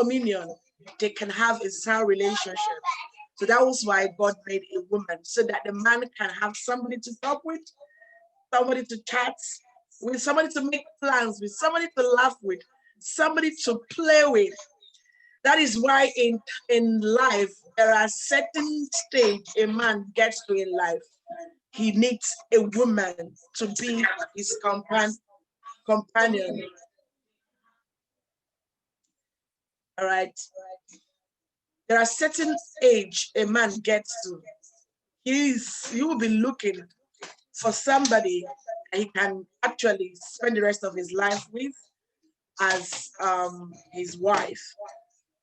communion, they can have a sound relationship. So that was why God made a woman, so that the man can have somebody to talk with, somebody to chat with, somebody to make plans with, somebody to laugh with, somebody to play with. That is why in life, there are certain stage a man gets to in life. He needs a woman to be his companion. All right. There are certain age a man gets to. He will be looking for somebody that he can actually spend the rest of his life with as his wife.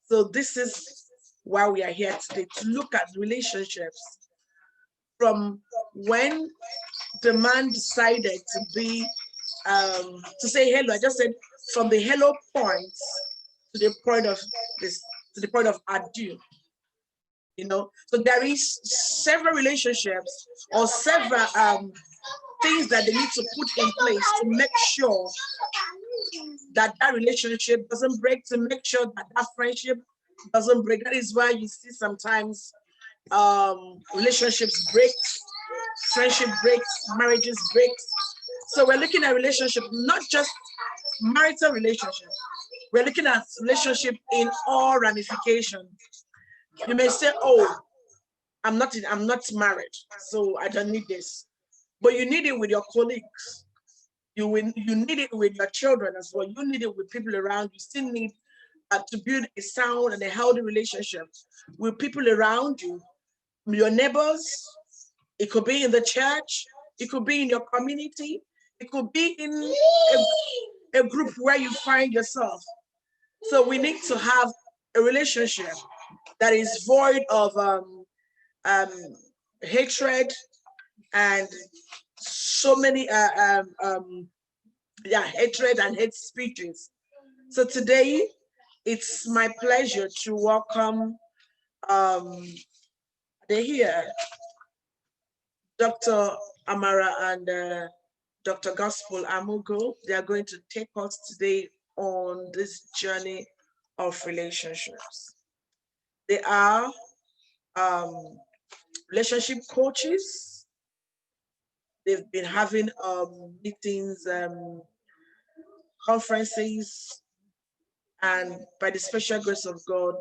So this is why we are here today, to look at relationships from when the man decided to be to say hello. I just said from the hello point to the point of this, to the point of adieu. So there is several relationships or several things that they need to put in place to make sure that relationship doesn't break, to make sure that friendship doesn't break. That is why you see sometimes relationships break, friendship breaks, marriages breaks. So we're looking at relationship, not just marital relationship. We're looking at relationship in all ramifications. You may say, "Oh, I'm not married, so I don't need this," but you need it with your colleagues. You need it with your children as well. You need it with people around. You still need to build a sound and a healthy relationship with people around you, your neighbors. It could be in the church. It could be in your community. It could be in a group where you find yourself. So we need to have a relationship that is void of hatred and so many hatred and hate speeches. So today, it's my pleasure to welcome here Dr. AMARA and Dr. Gospel Amugo. They are going to take us today on this journey of relationships. They are relationship coaches. They've been having meetings, conferences, and by the special grace of God,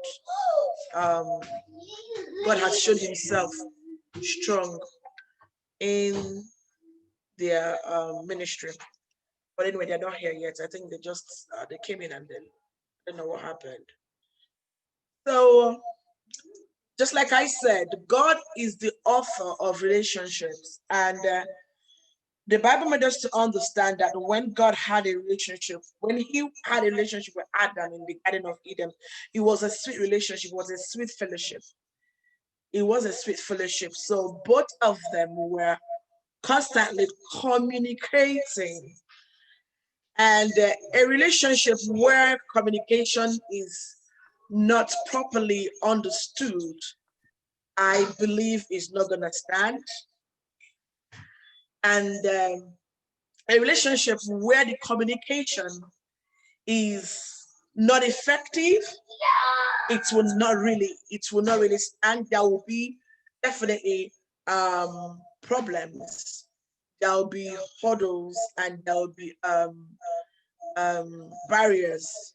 God has shown himself strong in their ministry. But anyway, they're not here yet. I think they just they came in and then I don't know what happened. So just like I said, God is the author of relationships, and the Bible made us to understand that when God had a relationship, when he had a relationship with Adam in the Garden of Eden, it was a sweet relationship, it was a sweet fellowship. It was a sweet fellowship. So both of them were constantly communicating. And a relationship where communication is not properly understood, I believe, is not going to stand. And a relationship where the communication is not effective, it will not really stand. There will be definitely problems. There will be hurdles and there will be barriers.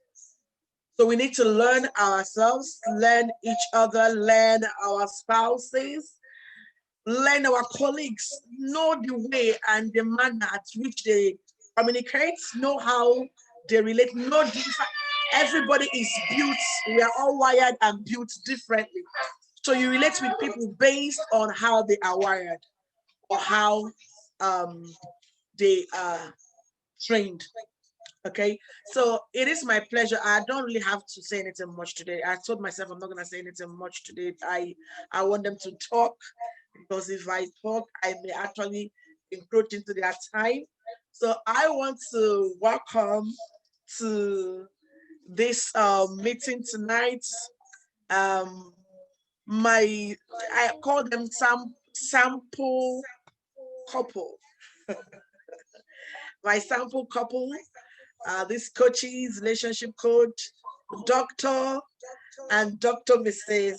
So we need to learn ourselves, learn each other, learn our spouses, learn our colleagues, know the way and the manner at which they communicate, know how they relate, know different. Everybody is built, we are all wired and built differently. So you relate with people based on how they are wired or how they are trained. Okay, so it is my pleasure. I don't really have to say anything much today. I told myself I'm not going to say anything much today. I want them to talk, because if I talk, I may actually encroach into their time. So I want to welcome to this meeting tonight. I call them sample couple. My sample couple. This coaches, relationship coach, doctor, and Dr. Mrs.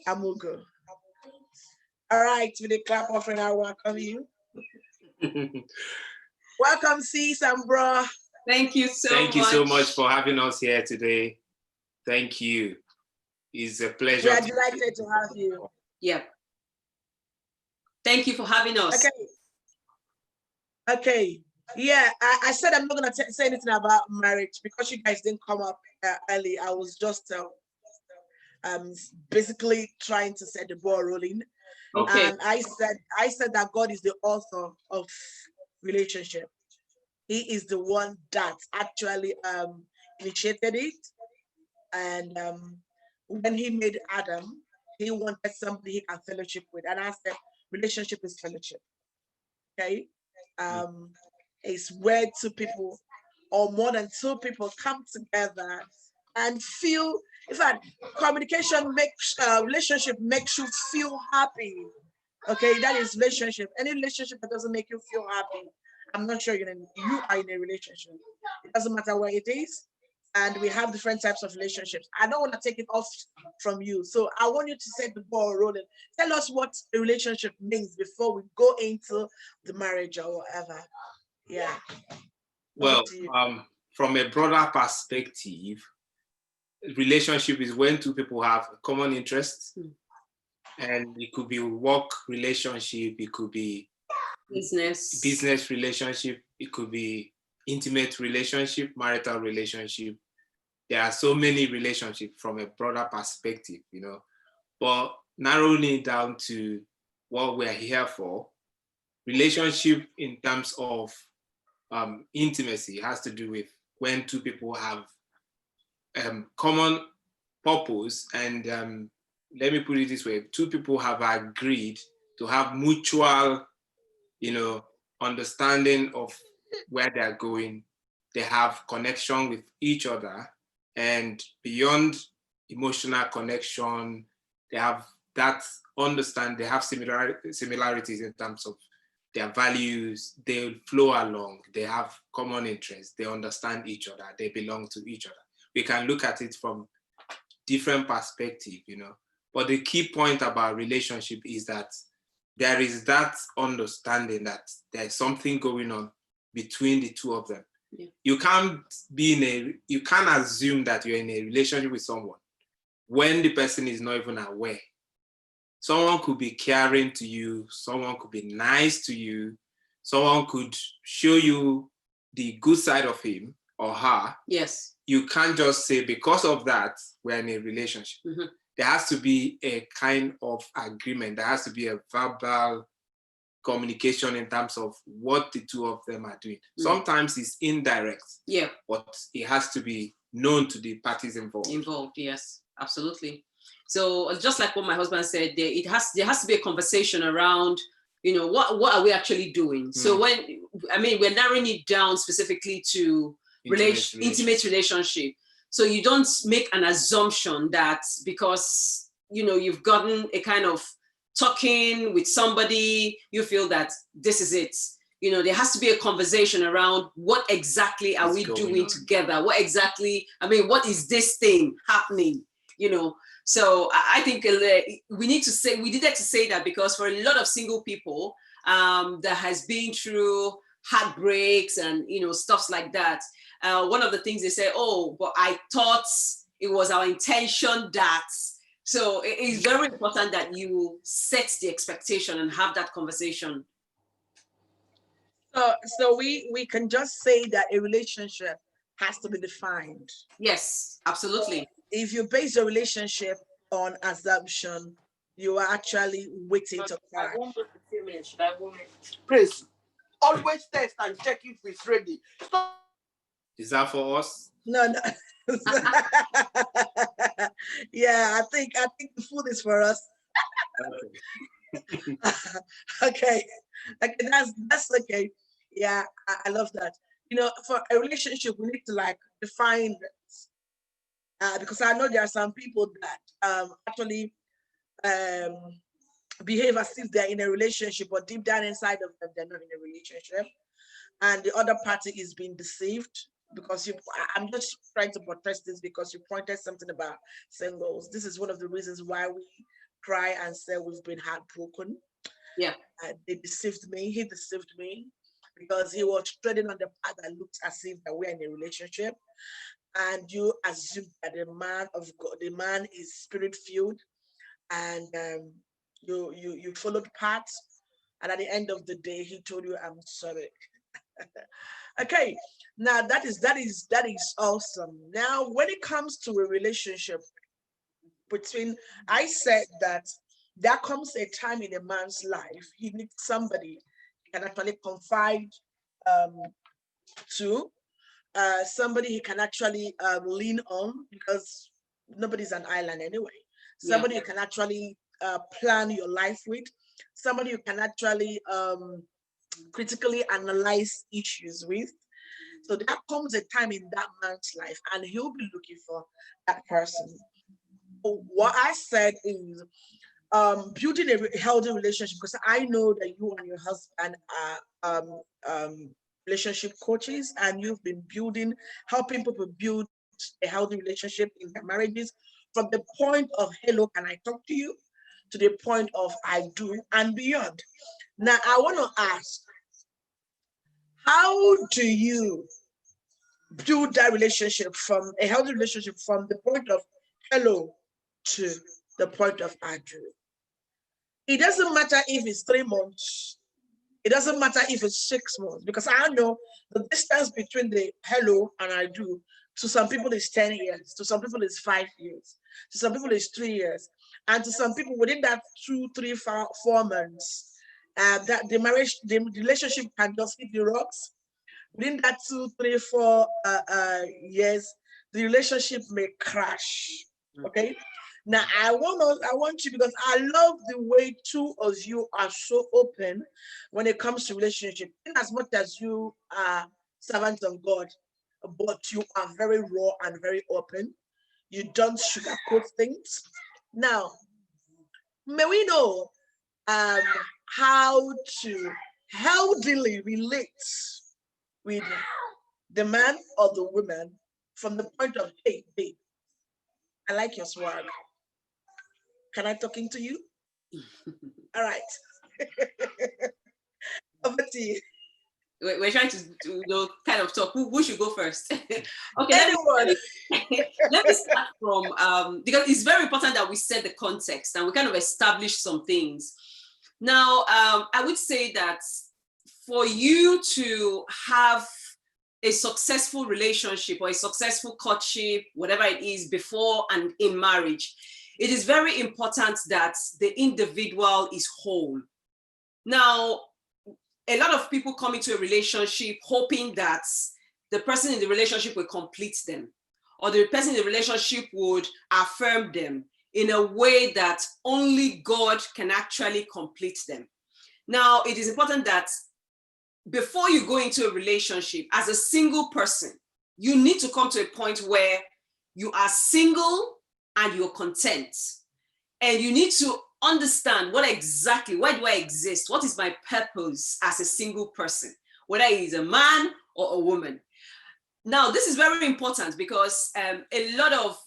Amugo. All right, with a clap offering, I welcome you. Welcome, sis and bro. Thank you so much. Thank you so much for having us here today. Thank you. It's a pleasure. We are delighted to have you. Yep. Thank you for having us. Okay. Yeah, I said I'm not going to say anything about marriage because you guys didn't come up early. I was just basically trying to set the ball rolling. Okay. And I said that God is the author of relationship. He is the one that actually initiated it. And when he made Adam, he wanted somebody he can fellowship with. And I said, relationship is fellowship. Okay. It's where two people or more than two people come together and feel, in fact, communication makes relationship makes you feel happy. Okay, that is relationship. Any relationship that doesn't make you feel happy, I'm not sure you are in a relationship. It doesn't matter where it is. And we have different types of relationships. I don't want to take it off from you. So I want you to set the ball rolling. Tell us what a relationship means before we go into the marriage or whatever. Yeah. Well, from a broader perspective, relationship is when two people have common interests. And it could be work relationship, it could be business relationship, it could be intimate relationship, marital relationship. There are so many relationships from a broader perspective, you know, but narrowing it down to what we're here for, relationship in terms of intimacy has to do with when two people have common purpose and let me put it this way, two people have agreed to have mutual, you know, understanding of where they're going. They have connection with each other and beyond emotional connection, they have that understand, they have similarities in terms of their values, they flow along, they have common interests, they understand each other, they belong to each other. We can look at it from different perspective, you know. But the key point about relationship is that there is that understanding that there's something going on between the two of them. Yeah. You can't assume that you're in a relationship with someone when the person is not even aware. Someone could be caring to you, someone could be nice to you, someone could show you the good side of him or her. Yes. You can't just say because of that, we're in a relationship. Mm-hmm. There has to be a kind of agreement. There has to be a verbal communication in terms of what the two of them are doing. Mm. Sometimes it's indirect, yeah, but it has to be known to the parties involved. Yes, absolutely. So just like what my husband said, there has to be a conversation around, you know, what are we actually doing? Mm. So we're narrowing it down specifically to intimate relationship. So you don't make an assumption that because, you know, you've gotten a kind of talking with somebody, you feel that this is it. You know, there has to be a conversation around what exactly are we doing together? What what is this thing happening? You know, so I think we needed to say that because for a lot of single people that has been through heartbreaks and, you know, stuff like that, one of the things they say, oh, but I thought it was our intention that. So it is very important that you set the expectation and have that conversation. So we can just say that a relationship has to be defined. Yes, absolutely. If you base your relationship on assumption, you are actually waiting to crash. I won't wait for 2 minutes. Should I won't wait? Please, always test and check if it's ready. Stop. Is that for us? No. Yeah, I think the food is for us. Okay, that's okay. Yeah, I love that. You know, for a relationship, we need to like define it. Because I know there are some people that actually behave as if they're in a relationship, but deep down inside of them, they're not in a relationship. And the other party is being deceived because I'm just trying to protest this because you pointed something about singles. This is one of the reasons why we cry and say we've been heartbroken. Yeah. They deceived me. He deceived me because he was treading on the path that looked as if that we're in a relationship, and you assume that the man of God, the man is spirit filled, and you followed paths, and at the end of the day, he told you, "I'm sorry." Okay, now that is awesome. Now, when it comes to a relationship between, I said that there comes a time in a man's life he needs somebody he can actually confide um, to, somebody he can actually lean on, because nobody's an island anyway. Somebody you can actually plan your life with, somebody you can actually critically analyze issues with. So there comes a time in that man's life, and he'll be looking for that person. So what I said is building a healthy relationship, because I know that you and your husband are relationship coaches, and you've been helping people build a healthy relationship in their marriages, from the point of hello, can I talk to you, to the point of I do and beyond. Now I want to ask, how do you build that relationship, from a healthy relationship, from the point of hello to the point of I do? It doesn't matter if it's 3 months. It doesn't matter if it's 6 months, because I know the distance between the hello and I do, to some people is 10 years, to some people is 5 years, to some people is 3 years, and to some people within that 2, 3, 4 months, that the relationship can just hit the rocks. Within that 2, 3, 4 years, the relationship may crash. Okay. Now I want you, because I love the way two of you are so open when it comes to relationship. In as much as you are servants of God, but you are very raw and very open. You don't sugarcoat things. Now, may we know how to healthily relate with the man or the woman, from the point of, hey, babe, I like your swag. Can I talking to you? All right. Over to you. We're trying to kind of talk. Who should go first? Okay, Anyone. let me start from, because it's very important that we set the context and we kind of establish some things. Now, I would say that for you to have a successful relationship or a successful courtship, whatever it is, before and in marriage, it is very important that the individual is whole. Now, a lot of people come into a relationship hoping that the person in the relationship will complete them, or the person in the relationship would affirm them in a way that only God can actually complete them. Now, it is important that before you go into a relationship as a single person, you need to come to a point where you are single and you're content. And you need to understand why do I exist? What is my purpose as a single person, whether it is a man or a woman? Now, this is very important because a lot of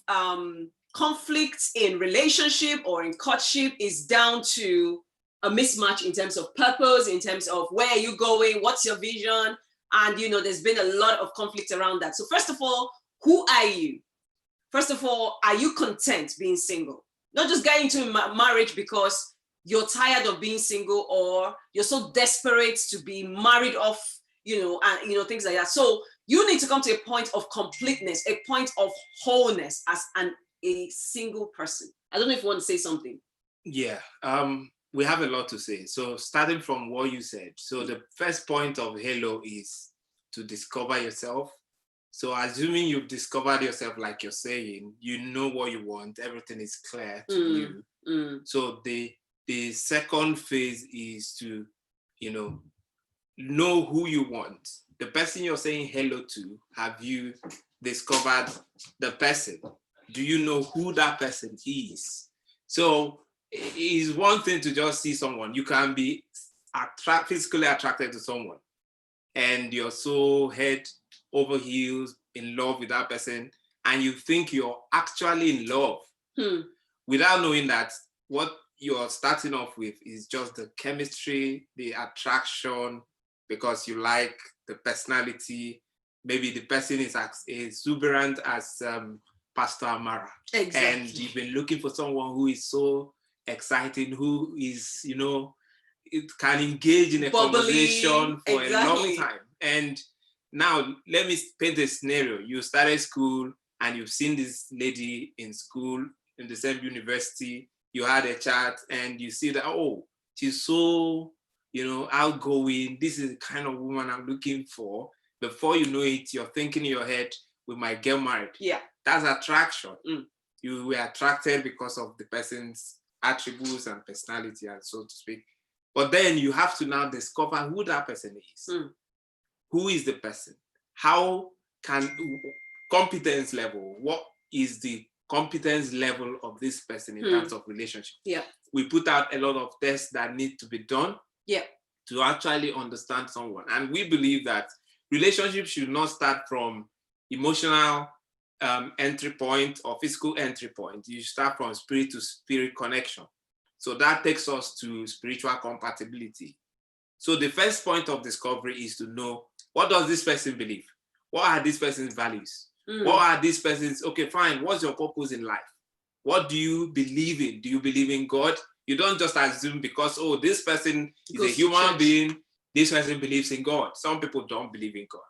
conflicts in relationship or in courtship is down to a mismatch in terms of purpose, in terms of where are you going, what's your vision? And, there's been a lot of conflict around that. So first of all, who are you? First of all, are you content being single? Not just getting into marriage because you're tired of being single, or you're so desperate to be married off, and things like that. So you need to come to a point of completeness, a point of wholeness as a single person. I don't know if you want to say something. Yeah, we have a lot to say. So starting from what you said, so the first point of hello is to discover yourself. So assuming you've discovered yourself, like you're saying, you know what you want, everything is clear to you. So the second phase is to, know who you want. The person you're saying hello to, have you discovered the person? Do you know who that person is? So it's one thing to just see someone. You can be physically attracted to someone, and you're so head over heels in love with that person, and you think you're actually in love without knowing that what you're starting off with is just the chemistry, the attraction, because you like the personality. Maybe the person is as exuberant as Pastor Amara. Exactly. And you've been looking for someone who is so exciting, who is, you know, it can engage in a conversation for a long time. And now let me paint a scenario. You started school and you've seen this lady in school, in the same university, you had a chat and you see that, oh, she's so, you know, outgoing. This is the kind of woman I'm looking for. Before you know it, you're thinking in your head, we might get married. Yeah. That's attraction. You were attracted because of the person's attributes and personality, and so to speak. But then you have to now discover who that person is. Who is the person? How can competence level? What is the competence level of this person in terms of relationship? Yeah. We put out a lot of tests that need to be done. Yeah. To actually understand someone. And we believe that relationships should not start from emotional entry point or physical entry point. You start from spirit to spirit connection. So that takes us to spiritual compatibility. So the first point of discovery is to know, what does this person believe? What are this person's values? What are this person's, okay, fine, what's your purpose in life? What do you believe in? Do you believe in God? You don't just assume because, oh, this person is a human being, this person believes in God. Some people don't believe in God.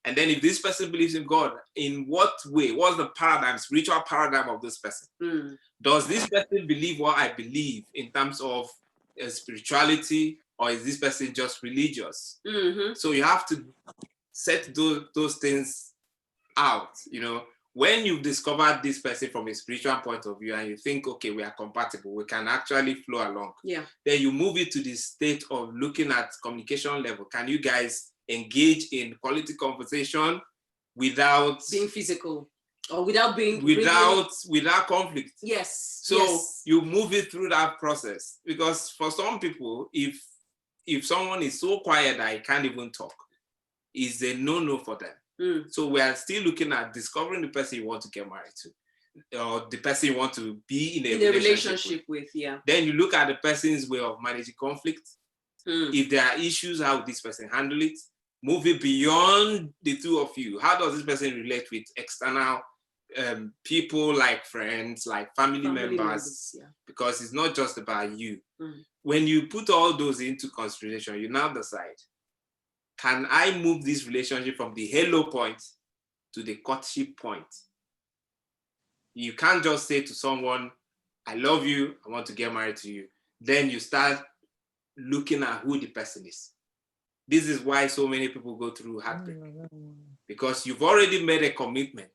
And then if this person believes in God, in what way? What's the paradigm, spiritual paradigm of this person? Does this person believe what I believe in terms of spirituality, or is this person just religious? So you have to set those things out, you know. When you've discovered this person from a spiritual point of view and you think, okay, we are compatible, we can actually flow along. Yeah. Then you move it to the state of looking at communication level. Can you guys engage in quality conversation without being physical or without conflict? Yes. So you move it through that process, because for some people, if someone is so quiet that he can't even talk, it's a no-no for them. So we are still looking at discovering the person you want to get married to, or the person you want to be in a relationship with. Yeah. Then you look at the person's way of managing conflict. If there are issues, how would this person handle it? Move it beyond the two of you. How does this person relate with external people, like friends, like family members? Yeah. Because it's not just about you. When you put all those into consideration, you now decide, can I move this relationship from the hello point to the courtship point? You can't just say to someone, I love you, I want to get married to you. Then you start looking at who the person is. This is why so many people go through heartbreak. Because you've already made a commitment.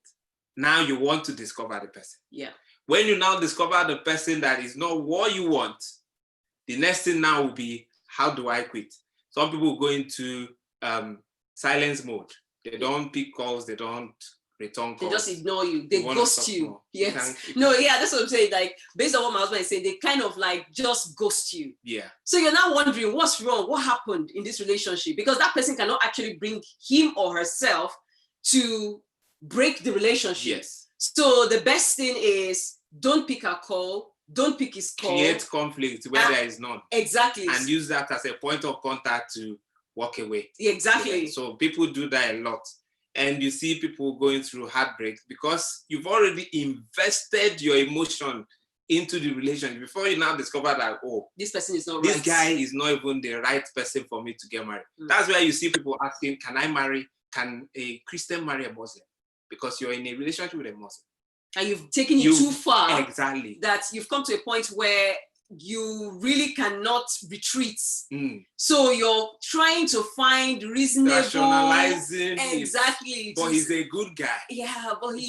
Now you want to discover the person. Yeah. When you now discover the person that is not what you want, the next thing now will be, how do I quit? Some people go into silence mode. They don't pick calls, they don't return calls. They just ignore you. They ghost you. More. Yes. No, yeah, that's what I'm saying. Like, based on what my husband is saying, they kind of like just ghost you. Yeah. So you're now wondering what's wrong, what happened in this relationship? Because that person cannot actually bring him or herself to break the relationship. Yes. So the best thing is, don't pick a call, don't pick his call. Create conflict where there is none. Exactly. And use that as a point of contact to walk away. Exactly. Yeah. So people do that a lot. And you see people going through heartbreak because you've already invested your emotion into the relationship before you now discover that, oh, this person is not right. This guy is not even the right person for me to get married. That's where you see people asking, can a Christian marry a Muslim? Because you're in a relationship with a Muslim. And you've taken it too far. Exactly. That you've come to a point where you really cannot retreat. So you're trying to find reasonable, rationalizing. Exactly. But he's a good guy. Yeah, but he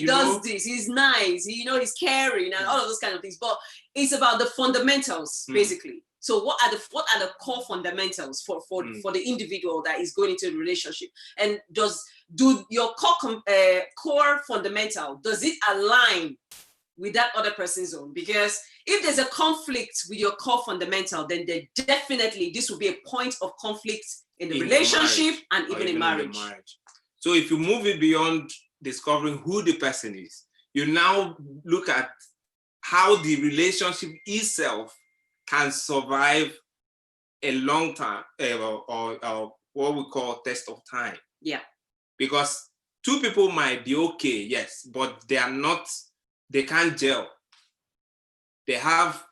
does this. He's nice. He's caring and all of those kind of things. But it's about the fundamentals, basically. So what are the core fundamentals for the individual that is going into a relationship? And do your core fundamental, does it align with that other person's own? Because if there's a conflict with your core fundamental, then definitely this will be a point of conflict in the relationship and even in marriage. So if you move it beyond discovering who the person is, you now look at how the relationship itself can survive a long time, or what we call test of time. Yeah. Because two people might be okay, yes, but they can't gel. They have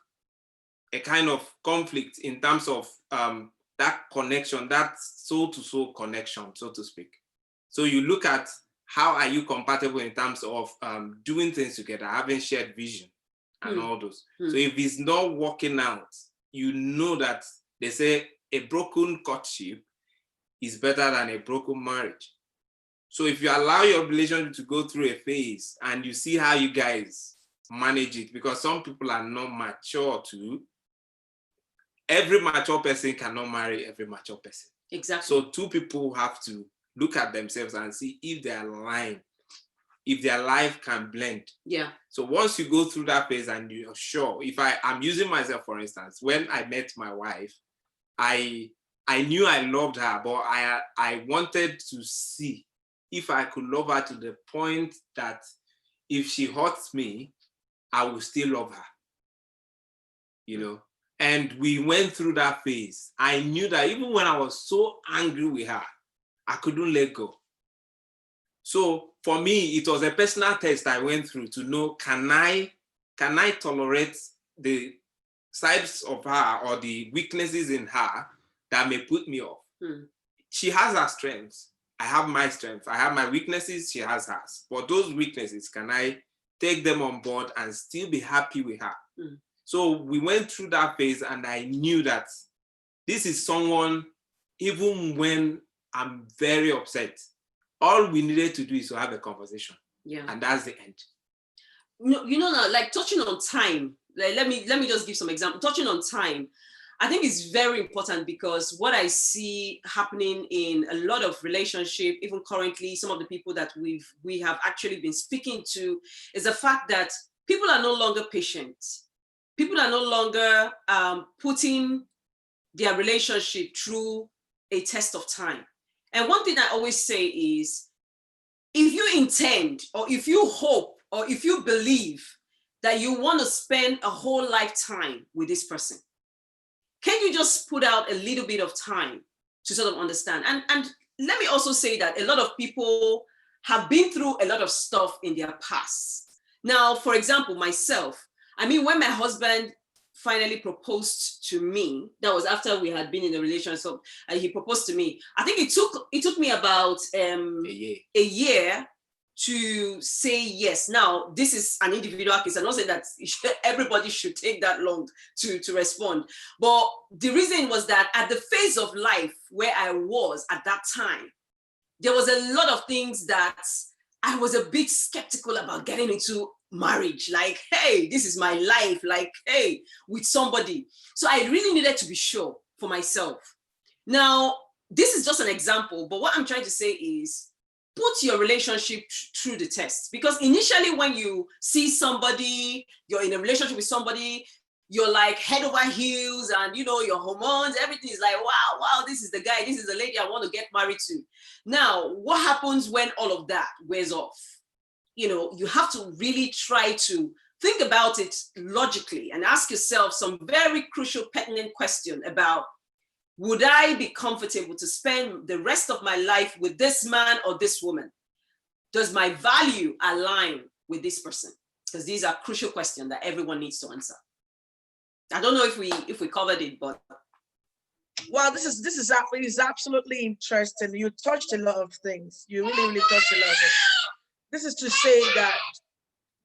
a kind of conflict in terms of that connection, that soul-to-soul connection, so to speak. So you look at how are you compatible in terms of doing things together, having shared vision and all those. So if it's not working out, you know that they say a broken courtship is better than a broken marriage. So if you allow your relationship to go through a phase and you see how you guys manage it, because some people are not mature to, every mature person cannot marry every mature person. Exactly. So two people have to look at themselves and see if they are aligned, if their life can blend. Yeah. So once you go through that phase and you're sure, if I'm using myself, for instance, when I met my wife, I knew I loved her, but I wanted to see if I could love her to the point that if she hurts me, I will still love her, you know? And we went through that phase. I knew that even when I was so angry with her, I couldn't let go. So for me, it was a personal test I went through to know, can I tolerate the sides of her or the weaknesses in her that may put me off? She has her strengths. I have my strengths. I have my weaknesses. She has hers. But those weaknesses, can I take them on board and still be happy with her? So we went through that phase and I knew that this is someone, even when I'm very upset, all we needed to do is to have a conversation. Yeah. And that's the end. No, like touching on time, like let me just give some example. Touching on time, I think it's very important, because what I see happening in a lot of relationship, even currently, some of the people that we have actually been speaking to, is the fact that people are no longer patient. People are no longer putting their relationship through a test of time. And one thing I always say is, if you intend, or if you hope, or if you believe that you want to spend a whole lifetime with this person, can you just put out a little bit of time to sort of understand? And let me also say that a lot of people have been through a lot of stuff in their past. Now, for example, myself, I mean, when my husband finally proposed to me, that was after we had been in a relationship, so he proposed to me. I think it took me about a year to say yes. Now, this is an individual case. I'm not saying that everybody should take that long to respond. But the reason was that at the phase of life where I was at that time, there was a lot of things that I was a bit skeptical about getting into marriage. Like, hey, this is my life. Like, hey, with somebody. So I really needed to be sure for myself. Now, this is just an example, but what I'm trying to say is, put your relationship through the test. Because initially when you see somebody, you're in a relationship with somebody, you're like head over heels, and your hormones, everything is like, wow, this is the guy, this is the lady I want to get married to. Now, what happens when all of that wears off? You have to really try to think about it logically and ask yourself some very crucial, pertinent question about, would I be comfortable to spend the rest of my life with this man or this woman? Does my value align with this person? Because these are crucial questions that everyone needs to answer. I don't know if we covered it, but well, this is absolutely interesting. You touched a lot of things. You really touched a lot of things. This is to say that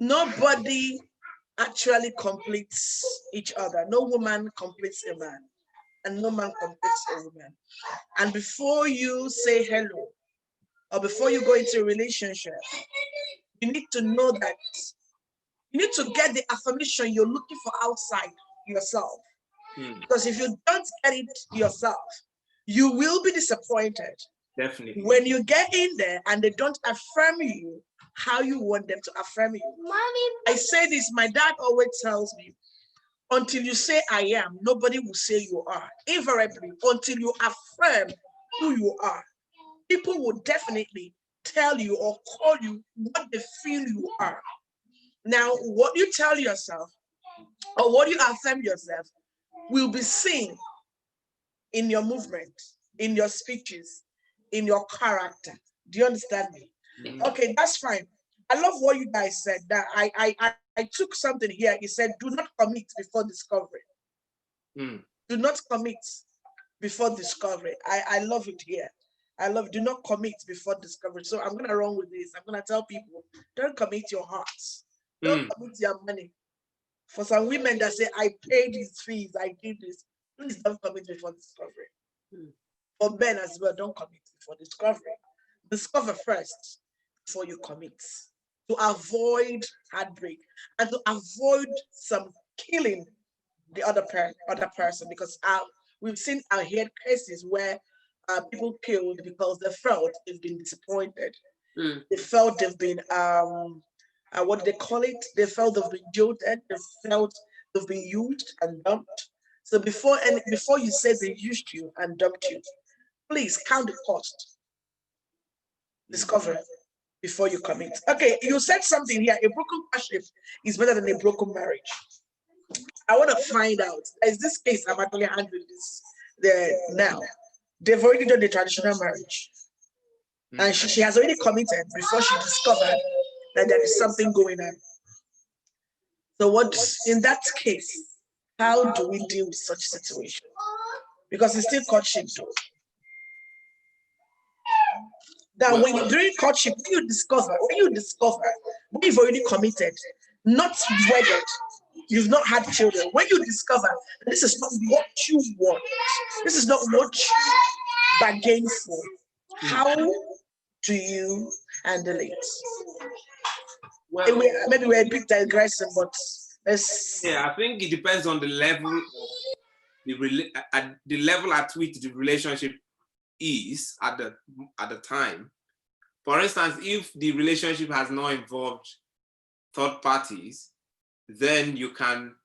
nobody actually completes each other. No woman completes a man, and no man completes a woman. And before you say hello, or before you go into a relationship, you need to know that you need to get the affirmation you're looking for outside yourself. Because if you don't get it yourself, you will be disappointed. Definitely. When you get in there and they don't affirm you how you want them to affirm you. Mommy. I say this, my dad always tells me, until you say I am, nobody will say you are. Invariably, until you affirm who you are, people will definitely tell you or call you what they feel you are. Now, what you tell yourself or what you affirm yourself will be seen in your movement, in your speeches, in your character. Do you understand me? Okay, that's fine. I love what you guys said. That I took something here. He said, do not commit before discovery. Do not commit before discovery. I love it here. I love, do not commit before discovery. So I'm gonna run with this. I'm gonna tell people, don't commit your hearts. Don't commit your money. For some women that say, I paid these fees, I did this, please don't commit before discovery. For men as well, don't commit before discovery. Discover first before you commit, to avoid heartbreak and to avoid some killing the other person, because we've seen our heard cases where people killed because they felt they've been disappointed. They felt they've been what do they call it? They felt they've been jilted. They felt they've been used and dumped. So before you say they used you and dumped you, please count the cost. Discover before you commit. Okay, you said something here. A broken partnership is better than a broken marriage. I want to find out. Is this case I'm actually handling this now? They've already done the traditional marriage, and she has already committed before she discovered that there is something going on. So what in that case? How do we deal with such situation? Because it's still courtship, though. Now, when you're doing courtship, when you've already committed, not wedded, you've not had children, when you discover this is not what you want, this is not what you bargained for, how do you handle it? Well, maybe we're a bit digressing, but I think it depends on the level, the level at which the relationship is at the time. For instance, if the relationship has not involved third parties, then you can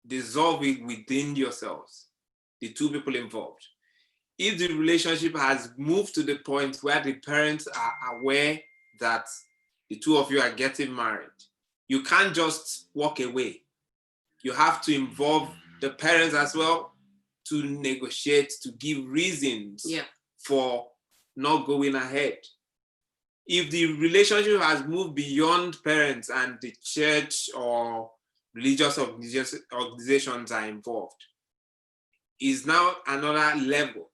dissolve it within yourselves, the two people involved. If the relationship has moved to the point where the parents are aware that the two of you are getting married, you can't just walk away. You have to involve the parents as well to negotiate, to give reasons for not going ahead. If the relationship has moved beyond parents and the church or religious organizations are involved, is now another level.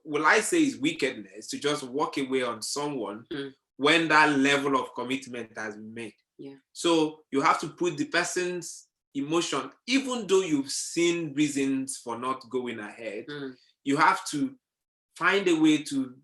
Will I say is wickedness to just walk away on someone when that level of commitment has been made. So you have to put the person's emotion, even though you've seen reasons for not going ahead, you have to find a way to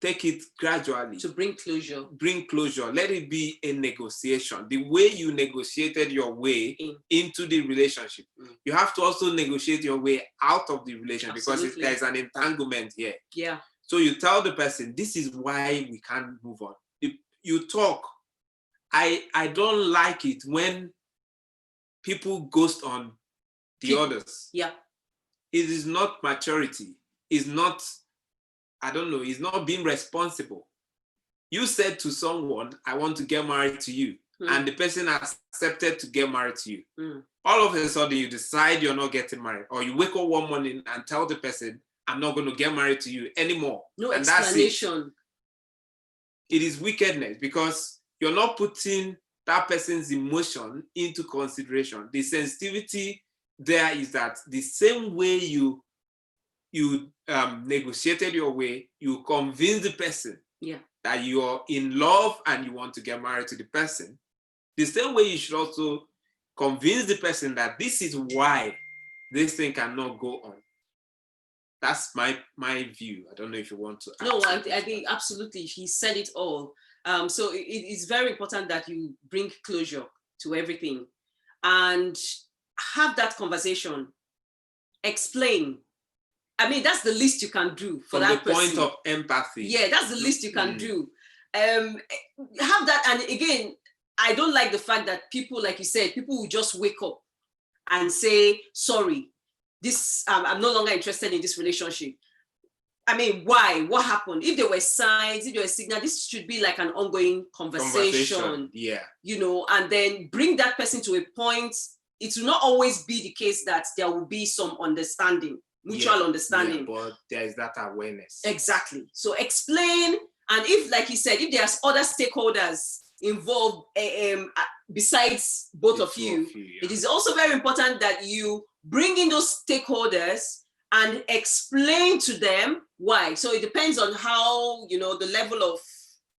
take it gradually. To bring closure. Bring closure. Let it be a negotiation. The way you negotiated your way into the relationship, you have to also negotiate your way out of the relationship. Absolutely. Because there's an entanglement here. So you tell the person, this is why we can't move on. You talk. I don't like it when people ghost on the others. It is not maturity. It's not, I don't know, it's not being responsible. You said to someone, I want to get married to you, and the person accepted to get married to you. All of a sudden, you decide you're not getting married, or you wake up one morning and tell the person, I'm not going to get married to you anymore. No explanation. That's it. It is wickedness because you're not putting that person's emotion into consideration. The sensitivity there is that the same way you negotiated your way, you convince the person that you're in love and you want to get married to the person. The same way you should also convince the person that this is why this thing cannot go on. That's my view. I don't know if you want to add. No, I think absolutely. He said it all. So it's very important that you bring closure to everything and have that conversation. Explain. I mean, that's the least you can do for that person. From the point of empathy. Yeah, that's the least you can do. Have that, and again, I don't like the fact that people, like you said, people will just wake up and say, sorry, this I'm no longer interested in this relationship. I mean, why? What happened? If there were signs, if there were signals, this should be like an ongoing conversation. Yeah. You know, and then bring that person to a point. It will not always be the case that there will be some understanding, mutual understanding. Yeah, but there is that awareness. Exactly. So explain, and if, like you said, if there's other stakeholders involved besides both of you, it is also very important that you bring in those stakeholders and explain to them why. So it depends on how, you know, the level of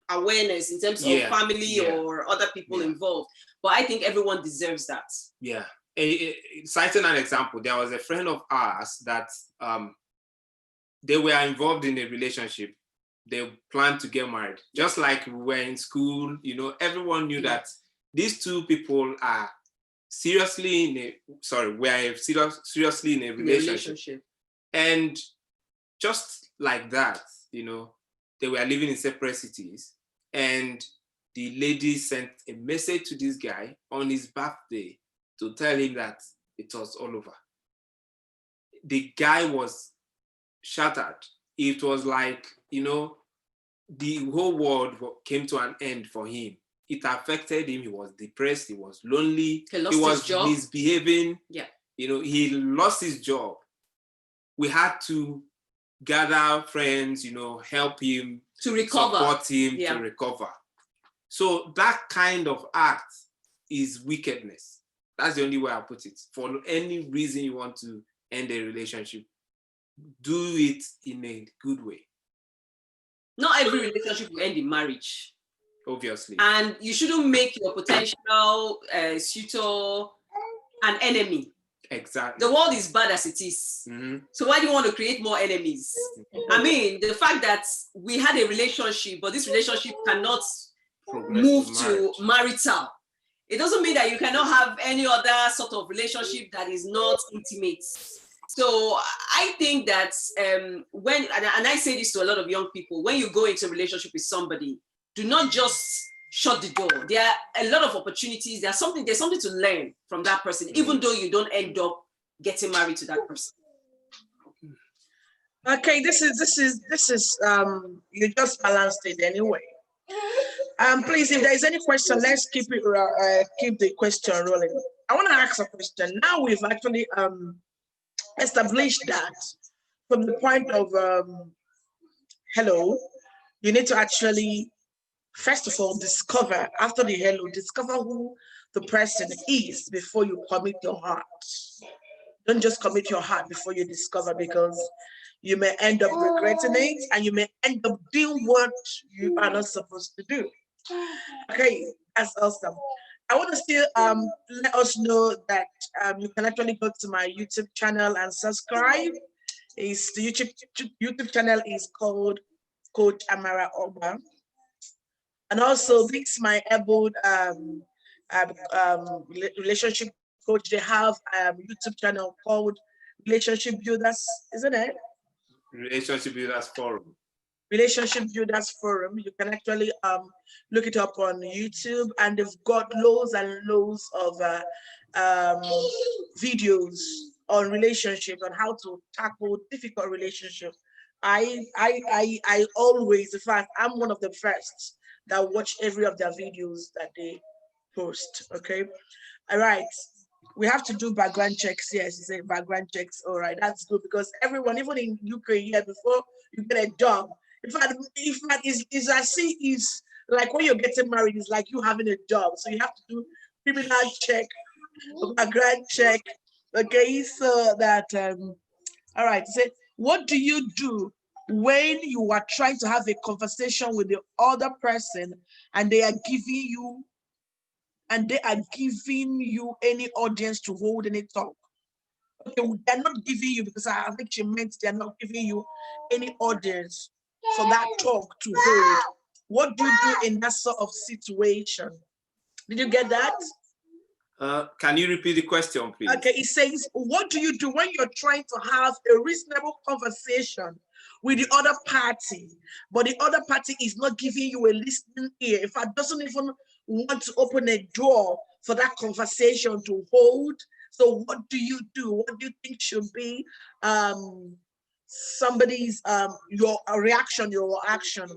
awareness in terms of family or other people involved. But I think everyone deserves that. Yeah. Citing an example, there was a friend of ours that they were involved in a relationship. They planned to get married. Just like we were in school, you know, everyone knew that these two people are seriously in a relationship. And just like that, you know, they were living in separate cities. And the lady sent a message to this guy on his birthday to tell him that it was all over. The guy was shattered. It was like, you know, the whole world came to an end for him. It affected him. He was depressed. He was lonely. He was misbehaving. Yeah. You know, he lost his job. We had to gather friends, you know, help him to recover, support him to recover. So that kind of act is wickedness. That's the only way I put it. For any reason you want to end a relationship, do it in a good way. Not every relationship will end in marriage. Obviously. And you shouldn't make your potential suitor an enemy. Exactly. The world is bad as it is. So why do you want to create more enemies? I mean, the fact that we had a relationship, but this relationship cannot move to marital, it doesn't mean that you cannot have any other sort of relationship that is not intimate. So I think that and I say this to a lot of young people, when you go into a relationship with somebody, do not just shut the door. There are a lot of opportunities. There's something to learn from that person, even though you don't end up getting married to that person. Okay, this is you just balanced it anyway. Please, if there is any question, let's keep the question rolling. I want to ask a question. Now we've actually established that from the point of hello, you need to actually, first of all, discover, after the hello, discover who the person is before you commit your heart. Don't just commit your heart before you discover, because you may end up regretting it and you may end up doing what you are not supposed to do. Okay, that's awesome. I want to still let us know that you can actually go to my YouTube channel and subscribe. The YouTube channel is called Coach AMARA OGBA. And also, this my able relationship coach. They have a YouTube channel called Relationship Builders, isn't it? Relationship Builders Forum. Relationship Builders Forum. You can actually look it up on YouTube, and they've got loads and loads of videos on relationship and how to tackle difficult relationships. I always, in fact, I'm one of the first that watch every of their videos that they post. Okay, all right. We have to do background checks. Yes, you say background checks. All right, that's good, because everyone, even in UK here, before you get a job, in fact, is I see is like when you're getting married, it's like you having a job. So you have to do criminal check, background check. Okay, so that all right. So what do you do when you are trying to have a conversation with the other person and they are giving you any audience to hold any talk? Okay, they're not giving you, because I think she meant they're not giving you any audience for that talk to hold. What do you do in that sort of situation? Did you get that? Can you repeat the question, please? Okay, it says, what do you do when you're trying to have a reasonable conversation with the other party, but the other party is not giving you a listening ear? In fact, doesn't even want to open a door for that conversation to hold. So what do you do? What do you think should be somebody's your reaction, your action.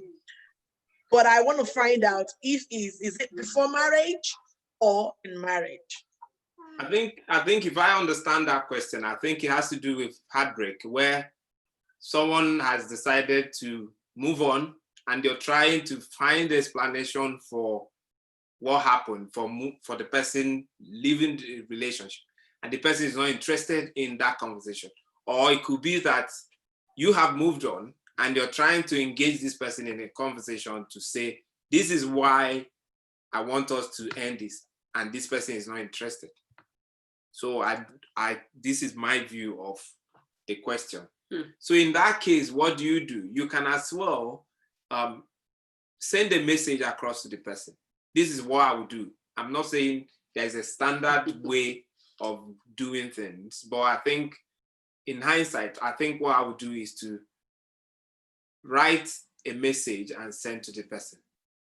But I want to find out if is it before marriage or in marriage? I think if I understand that question, I think it has to do with heartbreak, where someone has decided to move on and you're trying to find the explanation for what happened for the person leaving the relationship, and the person is not interested in that conversation. Or it could be that you have moved on and you're trying to engage this person in a conversation to say, this is why I want us to end this, and this person is not interested. So this is my view of the question. So in that case, what do? You can as well send a message across to the person. This is what I would do. I'm not saying there's a standard way of doing things, but I think in hindsight, I think what I would do is to write a message and send to the person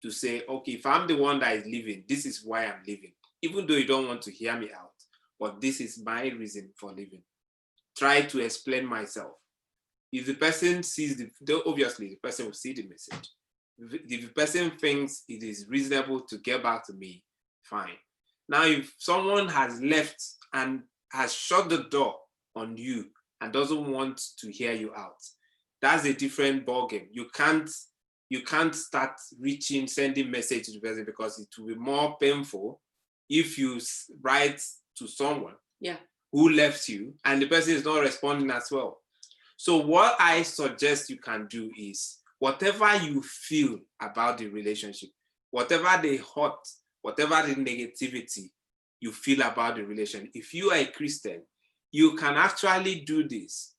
to say, okay, if I'm the one that is leaving, this is why I'm leaving. Even though you don't want to hear me out, but this is my reason for leaving. Try to explain myself. If the person sees obviously the person will see the message. If the person thinks it is reasonable to get back to me, fine. Now, if someone has left and has shut the door on you and doesn't want to hear you out, that's a different ballgame. You can't start sending message to the person, because it will be more painful if you write to someone who left you and the person is not responding as well. So what I suggest you can do is, whatever you feel about the relationship, whatever the hurt, whatever the negativity you feel about the relationship, if you are a Christian, you can actually do this.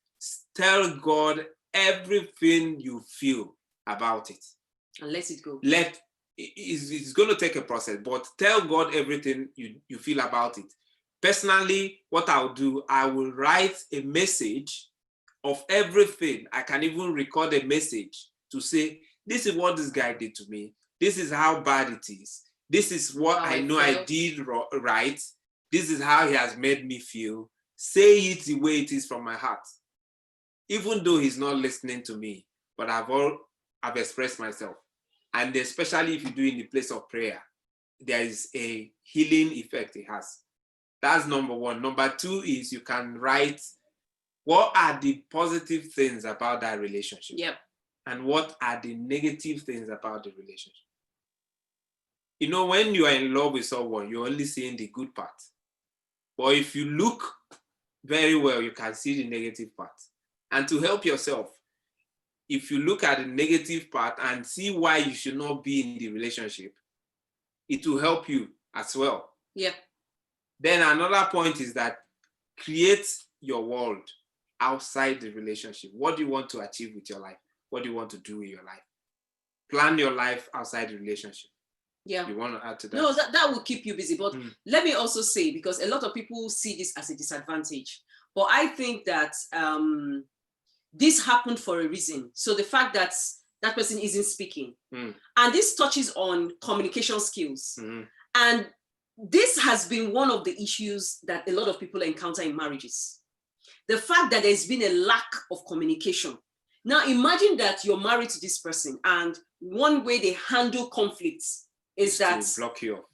Tell God everything you feel about it. And let it go. It's going to take a process, but tell God everything you feel about it. Personally, what I'll do, I will write a message of everything. I can even record a message to say, this is what this guy did to me. This is how bad it is. This is what I know I did right. This is how he has made me feel. Say it the way it is from my heart. Even though he's not listening to me, but I've expressed myself. And especially if you do it in the place of prayer, there is a healing effect it has. That's number one. Number two is you can write, what are the positive things about that relationship? Yep. And what are the negative things about the relationship? You know, when you are in love with someone, you're only seeing the good part. But if you look very well, you can see the negative part. And to help yourself, if you look at the negative part and see why you should not be in the relationship, it will help you as well. Yeah. Then another point is that create your world outside the relationship. What do you want to achieve with your life? What do you want to do with your life? Plan your life outside the relationship. Yeah. You want to add to that? No, that will keep you busy. But let me also say, because a lot of people see this as a disadvantage, but I think that this happened for a reason. So the fact that that person isn't speaking, and this touches on communication skills. And this has been one of the issues that a lot of people encounter in marriages. The fact that there's been a lack of communication. Now imagine that you're married to this person, and one way they handle conflicts is that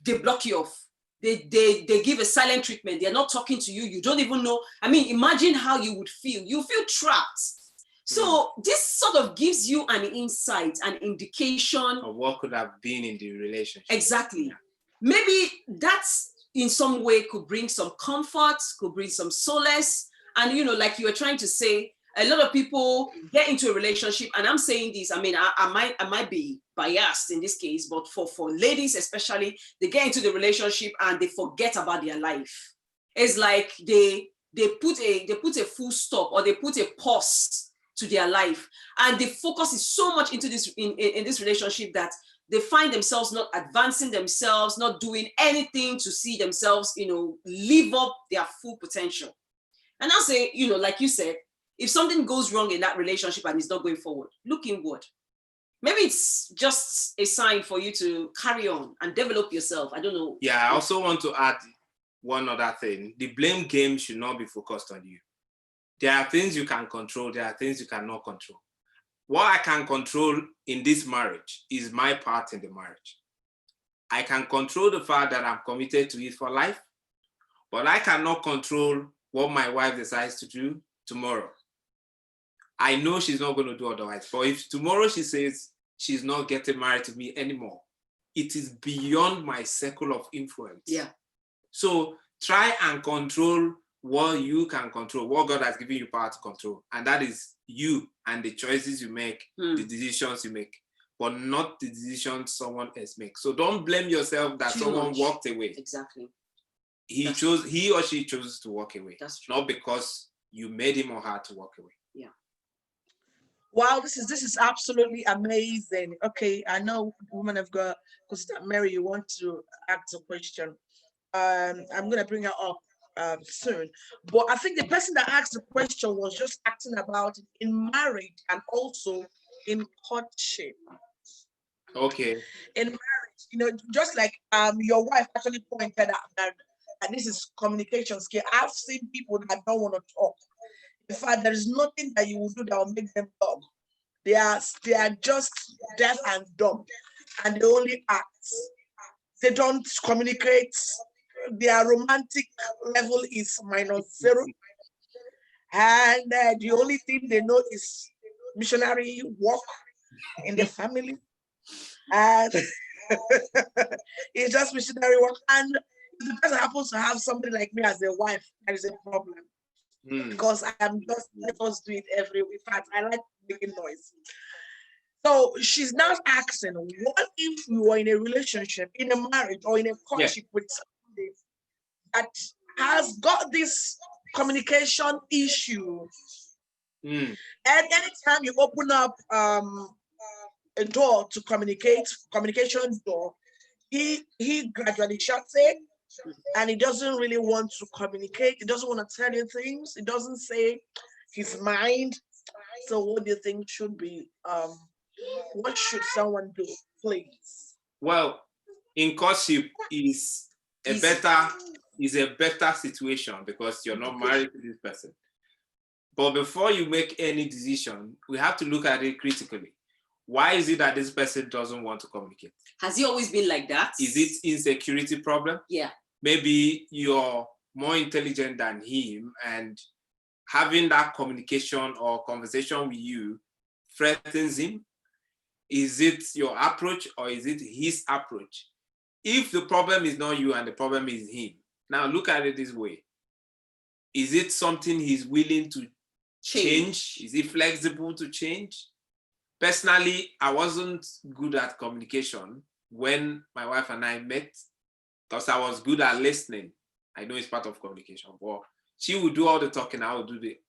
they block you off. They give a silent treatment. They're not talking to you. You don't even know. I mean, imagine how you would feel. You feel trapped. So this sort of gives you an insight, an indication of what could have been in the relationship. Exactly. Yeah. Maybe that's in some way could bring some comfort, could bring some solace. And, you know, like you were trying to say, a lot of people get into a relationship, and I'm saying this, I mean, I might be biased in this case, but for ladies especially, they get into the relationship and they forget about their life. It's like they put a full stop, or they put a pause to their life, and the focus is so much into this in this relationship that they find themselves not advancing themselves, not doing anything to see themselves, you know, live up their full potential. And I'll say, you know, like you said, if something goes wrong in that relationship and it's not going forward, look inward. Maybe it's just a sign for you to carry on and develop yourself. I don't know. Yeah, I also want to add one other thing. The blame game should not be focused on you. There are things you can control, there are things you cannot control. What I can control in this marriage is my part in the marriage. I can control the fact that I'm committed to it for life, but I cannot control what my wife decides to do tomorrow. I know she's not going to do otherwise, but if tomorrow she says she's not getting married to me anymore, it is beyond my circle of influence. Yeah. So try and control what you can control, what God has given you power to control. And that is you and the choices you make, the decisions you make, but not the decisions someone else makes. So don't blame yourself that someone walked away. Exactly. He or she chose to walk away. That's true. Not because you made him or her to walk away. Yeah. Wow, this is absolutely amazing. Okay, I know woman of God, because Mary, you want to ask a question. I'm gonna bring her up soon. But I think the person that asked the question was just acting about it in marriage and also in courtship. Okay. In marriage, just like your wife actually pointed out that this is communication skill. I've seen people that don't want to talk. In fact, there is nothing that you will do that will make them talk. They are just deaf and dumb, and they only act. They don't communicate. Their romantic level is -0, and the only thing they know is missionary work in the family, and it's just missionary work. And if the person happens to have somebody like me as a wife, there is a problem. Because I am just let us do it every week. In fact, I like making noise. So she's now asking, what if you were in a relationship, in a marriage, or in a courtship with somebody that has got this communication issue? And anytime you open up a door to communication door, he gradually shuts it. And he doesn't really want to communicate. He doesn't want to tell you things. He doesn't say his mind. So what do you think should be, what should someone do, please? Well, in courtship is a better situation because you're not married to this person. But before you make any decision, we have to look at it critically. Why is it that this person doesn't want to communicate? Has he always been like that? Is it insecurity problem? Yeah. Maybe you're more intelligent than him, and having that communication or conversation with you threatens him. Is it your approach or is it his approach? If the problem is not you and the problem is him, now look at it this way. Is it something he's willing to change? Is he flexible to change? Personally, I wasn't good at communication when my wife and I met, because I was good at listening. I know it's part of communication, but she would do all the talking, I would do the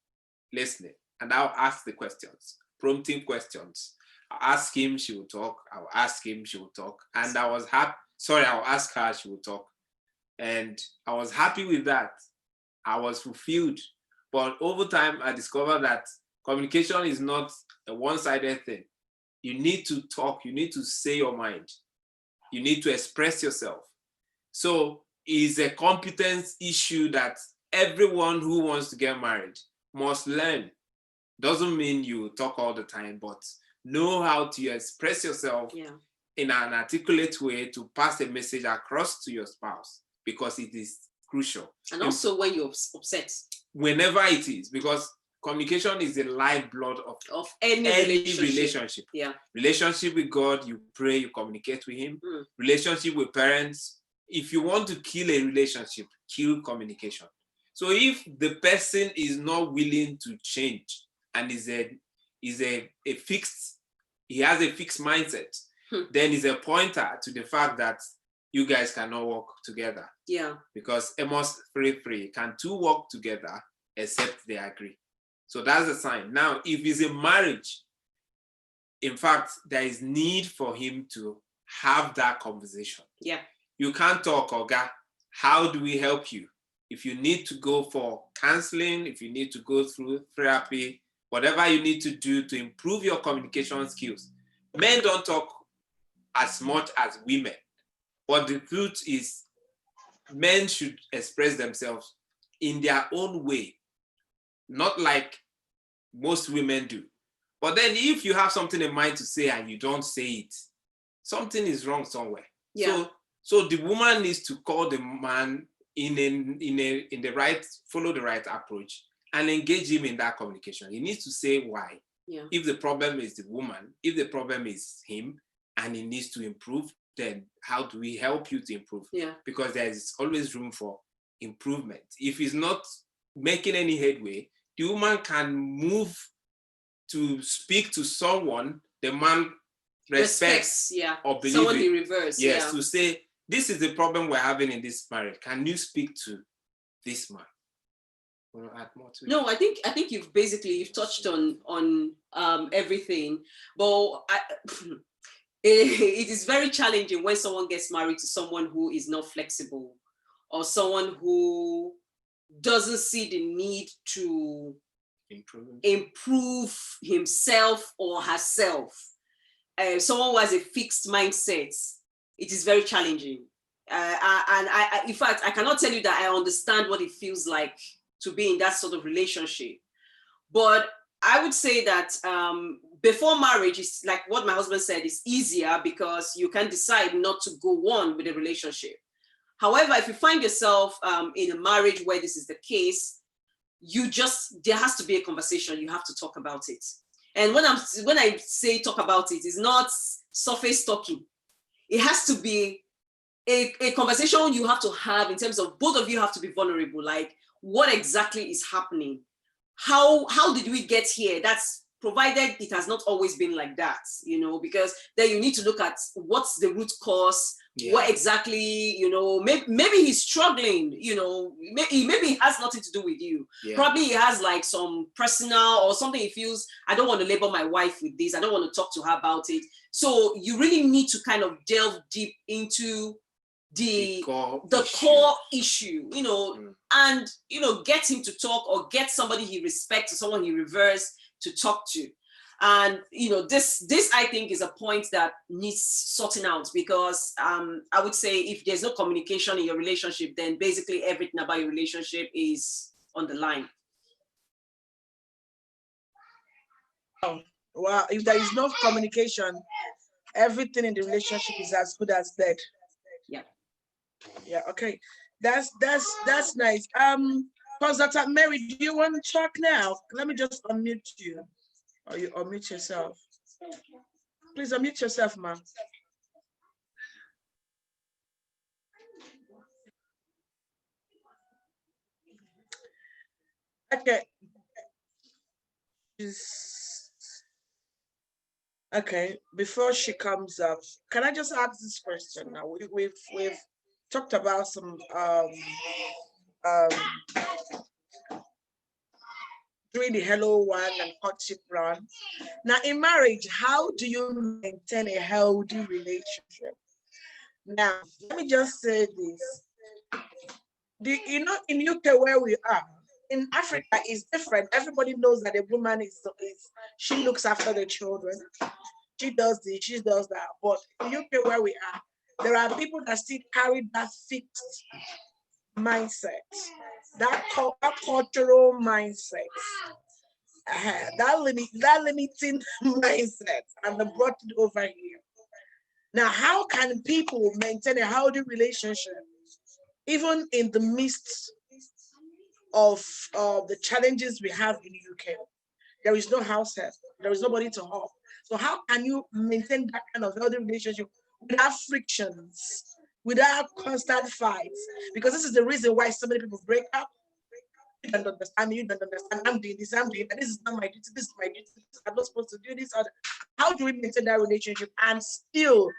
listening, and I'll ask the questions, prompting questions. I'll ask him, she will talk. I'll ask him, she will talk. And I was happy. Sorry, I'll ask her, she will talk. And I was happy with that. I was fulfilled. But over time, I discovered that communication is not a one-sided thing. You need to talk. You need to say your mind. You need to express yourself. So it's a competence issue that everyone who wants to get married must learn. Doesn't mean you talk all the time, but know how to express yourself in an articulate way to pass a message across to your spouse, because it is crucial. And also when you're upset. Whenever it is, because communication is the lifeblood of any relationship. Yeah. Relationship with God, you pray, you communicate with him. Relationship with parents. If you want to kill a relationship, kill communication. So if the person is not willing to change and he has a fixed mindset, then it's a pointer to the fact that you guys cannot work together. Yeah. Because Amos 3:3, can two work together except they agree? So that's a sign. Now, if it's a marriage, in fact, there is need for him to have that conversation. Yeah. You can't talk, Oga. How do we help you? If you need to go for counseling, if you need to go through therapy, whatever you need to do to improve your communication skills. Men don't talk as much as women. But the truth is, men should express themselves in their own way. not like most women do. But then if you have something in mind to say and you don't say it, something is wrong somewhere. Yeah. So the woman needs to call the man in the right, follow the right approach and engage him in that communication. He needs to say why. Yeah. If the problem is the woman, if the problem is him and he needs to improve, then how do we help you to improve? Yeah. Because there is always room for improvement. If he's not making any headway, the woman can move to speak to someone the man respects yeah. or believes. Someone he reverse. Yes, yeah. to say, this is the problem we're having in this marriage. Can you speak to this man? Want to add more to it? No, I think you've touched on everything, but it is very challenging when someone gets married to someone who is not flexible, or someone who doesn't see the need to improve himself or herself. Someone who has a fixed mindset. It is very challenging. And in fact, I cannot tell you that I understand what it feels like to be in that sort of relationship. But I would say that before marriage, is like what my husband said, is easier because you can decide not to go on with a relationship. However, if you find yourself in a marriage where this is the case, there has to be a conversation. You have to talk about it. And when I say talk about it, it's not surface talking. It has to be a conversation you have to have in terms of both of you have to be vulnerable. Like, what exactly is happening? How did we get here? That's provided it has not always been like that, because then you need to look at what's the root cause. Yeah. What exactly, maybe he's struggling, maybe it has nothing to do with you. Yeah. Probably he has like some personal or something he feels, I don't want to label my wife with this. I don't want to talk to her about it. So you really need to kind of delve deep into the core issue, and, get him to talk, or get somebody he respects or someone he reveres to talk to. And, this I think is a point that needs sorting out, because I would say if there's no communication in your relationship, then basically everything about your relationship is on the line. Well, if there is no communication, everything in the relationship is as good as dead. Yeah. Yeah, okay. That's nice. Dr. Mary, do you want to talk now? Let me just unmute you. Or you unmute yourself. Please unmute yourself, ma'am. Okay. Okay, before she comes up, can I just ask this question now? We've talked about some doing the hello one and courtship run. Now, in marriage, how do you maintain a healthy relationship? Now, let me just say this. In UK where we are, in Africa, it's different. Everybody knows that a woman she looks after the children. She does this, she does that. But in UK where we are, there are people that still carry that fixed mindset, that cultural mindset, that limiting mindset, and they brought it over here. Now, how can people maintain a healthy relationship, even in the midst of the challenges we have in the UK? There is no house help, there is nobody to help. So how can you maintain that kind of healthy relationship without frictions, without constant fights? Because this is the reason why so many people break up. You don't understand me, you don't understand. I'm doing this, I'm doing that. This is not my duty, this is my duty. I'm not supposed to do this. How do we maintain that relationship and still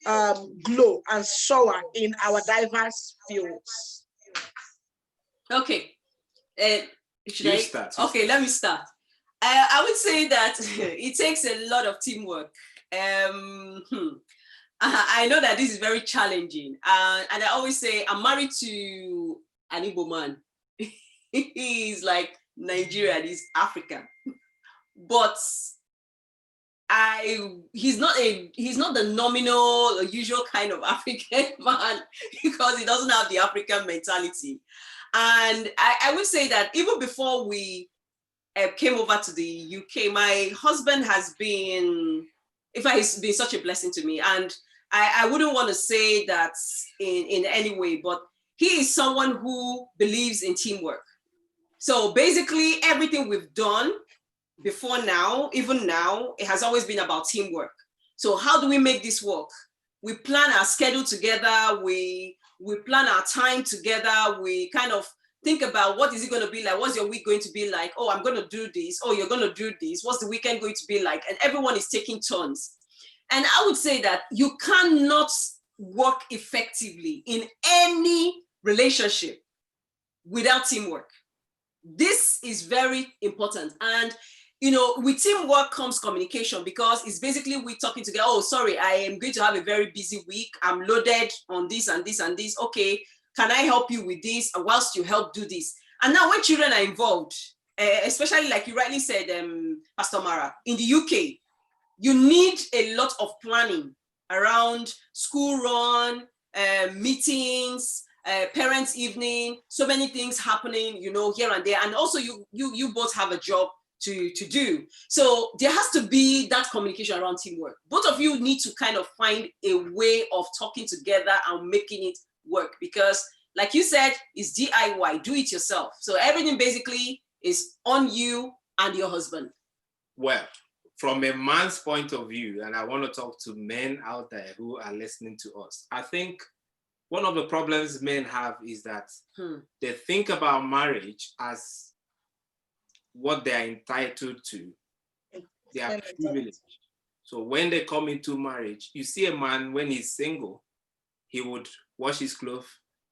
glow and soar in our diverse fields? Okay. Should I start? Okay, let me start. I would say that it takes a lot of teamwork. I know that this is very challenging. And I always say, I'm married to an Igbo man. He's like Nigerian, he's African. But he's not the nominal or usual kind of African man, because he doesn't have the African mentality. And I would say that even before we came over to the UK, my husband has been, in fact, he's been such a blessing to me. And I wouldn't want to say that in any way, but he is someone who believes in teamwork. So basically everything we've done before now, even now, it has always been about teamwork. So how do we make this work? We plan our schedule together. We plan our time together. We kind of think about what is it going to be like? What's your week going to be like? Oh, I'm going to do this. Oh, you're going to do this. What's the weekend going to be like? And everyone is taking turns. And I would say that you cannot work effectively in any relationship without teamwork. This is very important. And, you know, with teamwork comes communication, because it's basically we talking together. Oh, sorry, I am going to have a very busy week. I'm loaded on this and this and this. Okay, can I help you with this whilst you help do this? And now when children are involved, especially like you rightly said, Pastor Mara, in the UK, you need a lot of planning around school run, meetings, parents' evening, so many things happening, you know, here and there. And also you both have a job to do. So there has to be that communication around teamwork. Both of you need to kind of find a way of talking together and making it work, because like you said, it's DIY, do it yourself. So everything basically is on you and your husband. Well, from a man's point of view, and I want to talk to men out there who are listening to us, I think one of the problems men have is that they think about marriage as what they are entitled to. They are privileged. So when they come into marriage, you see a man when he's single, he would wash his clothes,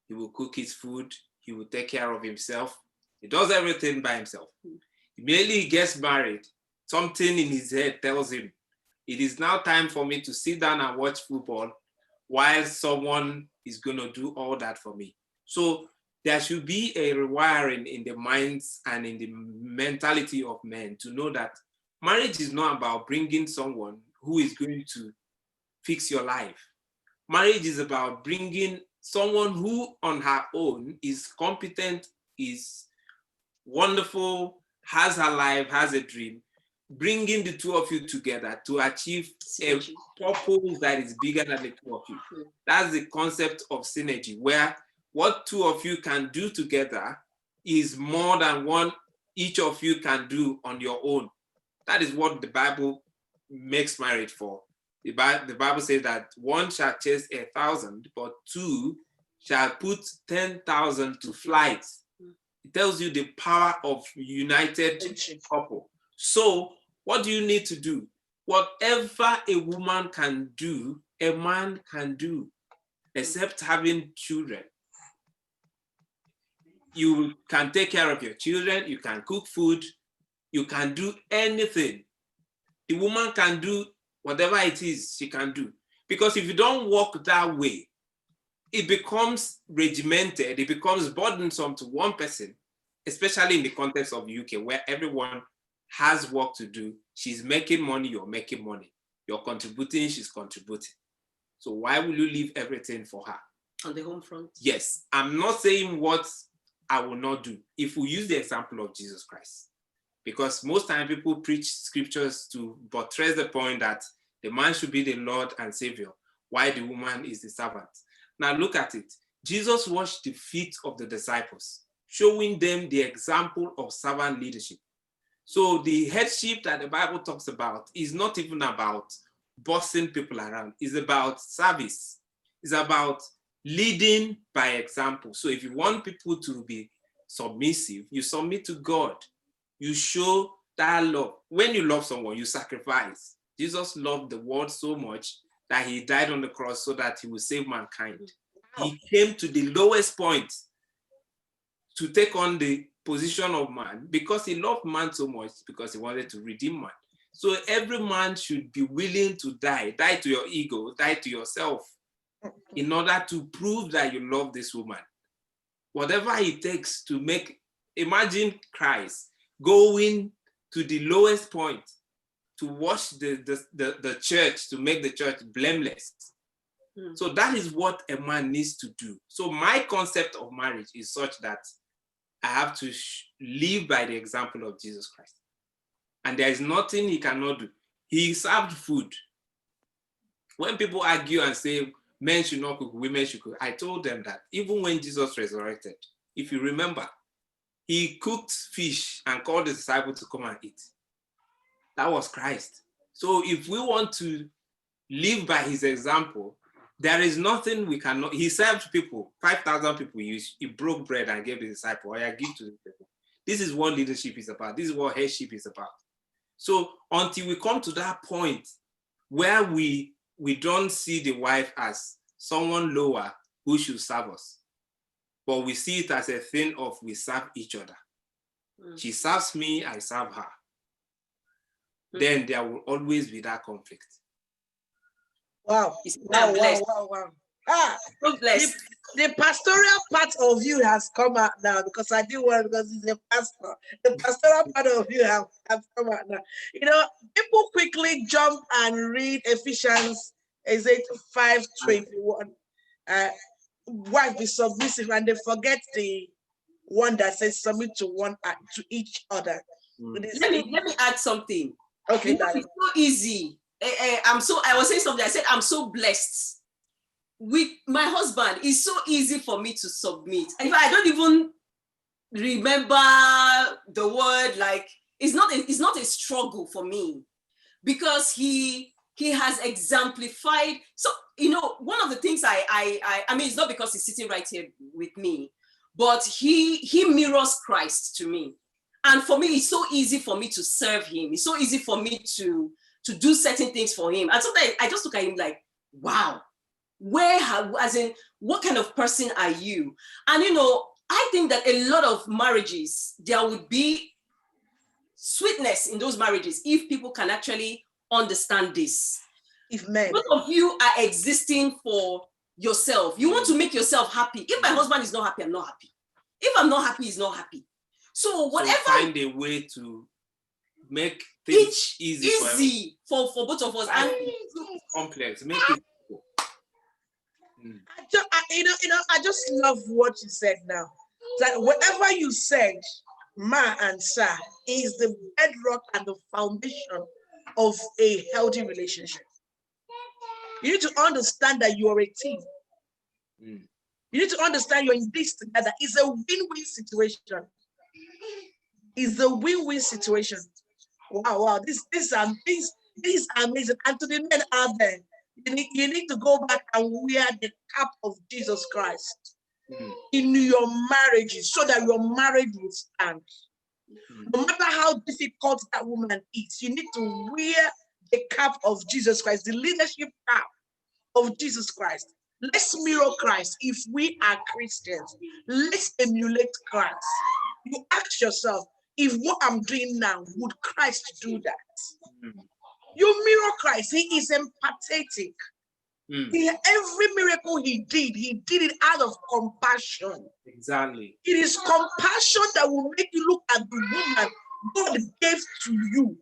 he will cook his food, he will take care of himself. He does everything by himself. Immediately he gets married, something in his head tells him, it is now time for me to sit down and watch football while someone is going to do all that for me. So there should be a rewiring in the minds and in the mentality of men to know that marriage is not about bringing someone who is going to fix your life. Marriage is about bringing someone who on her own is competent, is wonderful, has her life, has a dream, bringing the two of you together to achieve a purpose that is bigger than the two of you. That's the concept of synergy, where what two of you can do together is more than one each of you can do on your own. That is what the Bible makes marriage for. The Bible says that one shall chase 1,000, but two shall put 10,000 to flight. It tells you the power of united couple. So what do you need to do? Whatever a woman can do, a man can do, except having children. You can take care of your children, you can cook food, you can do anything. The woman can do whatever it is she can do. Because if you don't work that way, it becomes regimented, it becomes burdensome to one person, especially in the context of the UK, where everyone has work to do. She's making money, you're making money. You're contributing, she's contributing. So why will you leave everything for her? On the home front? Yes, I'm not saying what I will not do. If we use the example of Jesus Christ, because most times people preach scriptures to buttress the point that the man should be the Lord and Savior, while the woman is the servant. Now look at it. Jesus washed the feet of the disciples, showing them the example of servant leadership. So the headship that the Bible talks about is not even about bossing people around. It's about service. It's about leading by example. So if you want people to be submissive, you submit to God. You show that love. When you love someone, you sacrifice. Jesus loved the world so much that he died on the cross so that he would save mankind. He came to the lowest point to take on the position of man because he loved man so much, because he wanted to redeem man. So every man should be willing to die to your ego, die to yourself in order to prove that you love this woman. Whatever it takes to make, imagine Christ going to the lowest point to wash the church, to make the church blameless. So that is what a man needs to do. So my concept of marriage is such that I have to live by the example of Jesus Christ. And there is nothing he cannot do. He served food. When people argue and say men should not cook, women should cook, I told them that even when Jesus resurrected, if you remember, he cooked fish and called the disciples to come and eat. That was Christ. So if we want to live by his example, there is nothing we cannot. He served people, 5,000 people. He broke bread and gave the disciple, or give to the people. This is what leadership is about. This is what headship is about. So until we come to that point where we don't see the wife as someone lower who should serve us, but we see it as a thing of we serve each other. She serves me, I serve her. Then there will always be that conflict. Wow. Wow. Ah, the pastoral part of you has come out now, because I do want, because he's a pastor. The pastoral part of you have come out now. You know, people quickly jump and read Ephesians 5:21. Wife be submissive, and they forget the one that says submit to each other. Let me add something. Okay, you know, it's so easy. I was saying something. I said I'm so blessed with my husband. It's so easy for me to submit. And if I don't even remember the word, like it's not a struggle for me, because he has exemplified. So you know, one of the things I mean, it's not because he's sitting right here with me, but he mirrors Christ to me. And for me, it's so easy for me to serve him. It's so easy for me to do certain things for him. And sometimes I just look at him like, wow, what kind of person are you? And you know, I think that a lot of marriages, there would be sweetness in those marriages if people can actually understand this. If men, both of you are existing for yourself, you want to make yourself happy. If my husband is not happy, I'm not happy. If I'm not happy, he's not happy. So whatever, find a way to make things easy for both of us, and complex. Make it. I just love what you said now. That whatever you said, ma and sir, is the bedrock and the foundation of a healthy relationship. You need to understand that you are a team. You need to understand you're in this together. It's a win-win situation. It's a win-win situation. Wow. This is amazing. And to the men out there, you need to go back and wear the cap of Jesus Christ in your marriages, so that your marriage will stand. No matter how difficult that woman is, you need to wear the cap of Jesus Christ, the leadership cap of Jesus Christ. Let's mirror Christ. If we are Christians, let's emulate Christ. You ask yourself, if what I'm doing now, would Christ do that? You mirror Christ. He is empathetic. Every miracle he did it out of compassion. Exactly. It is compassion that will make you look at the woman God gave to you.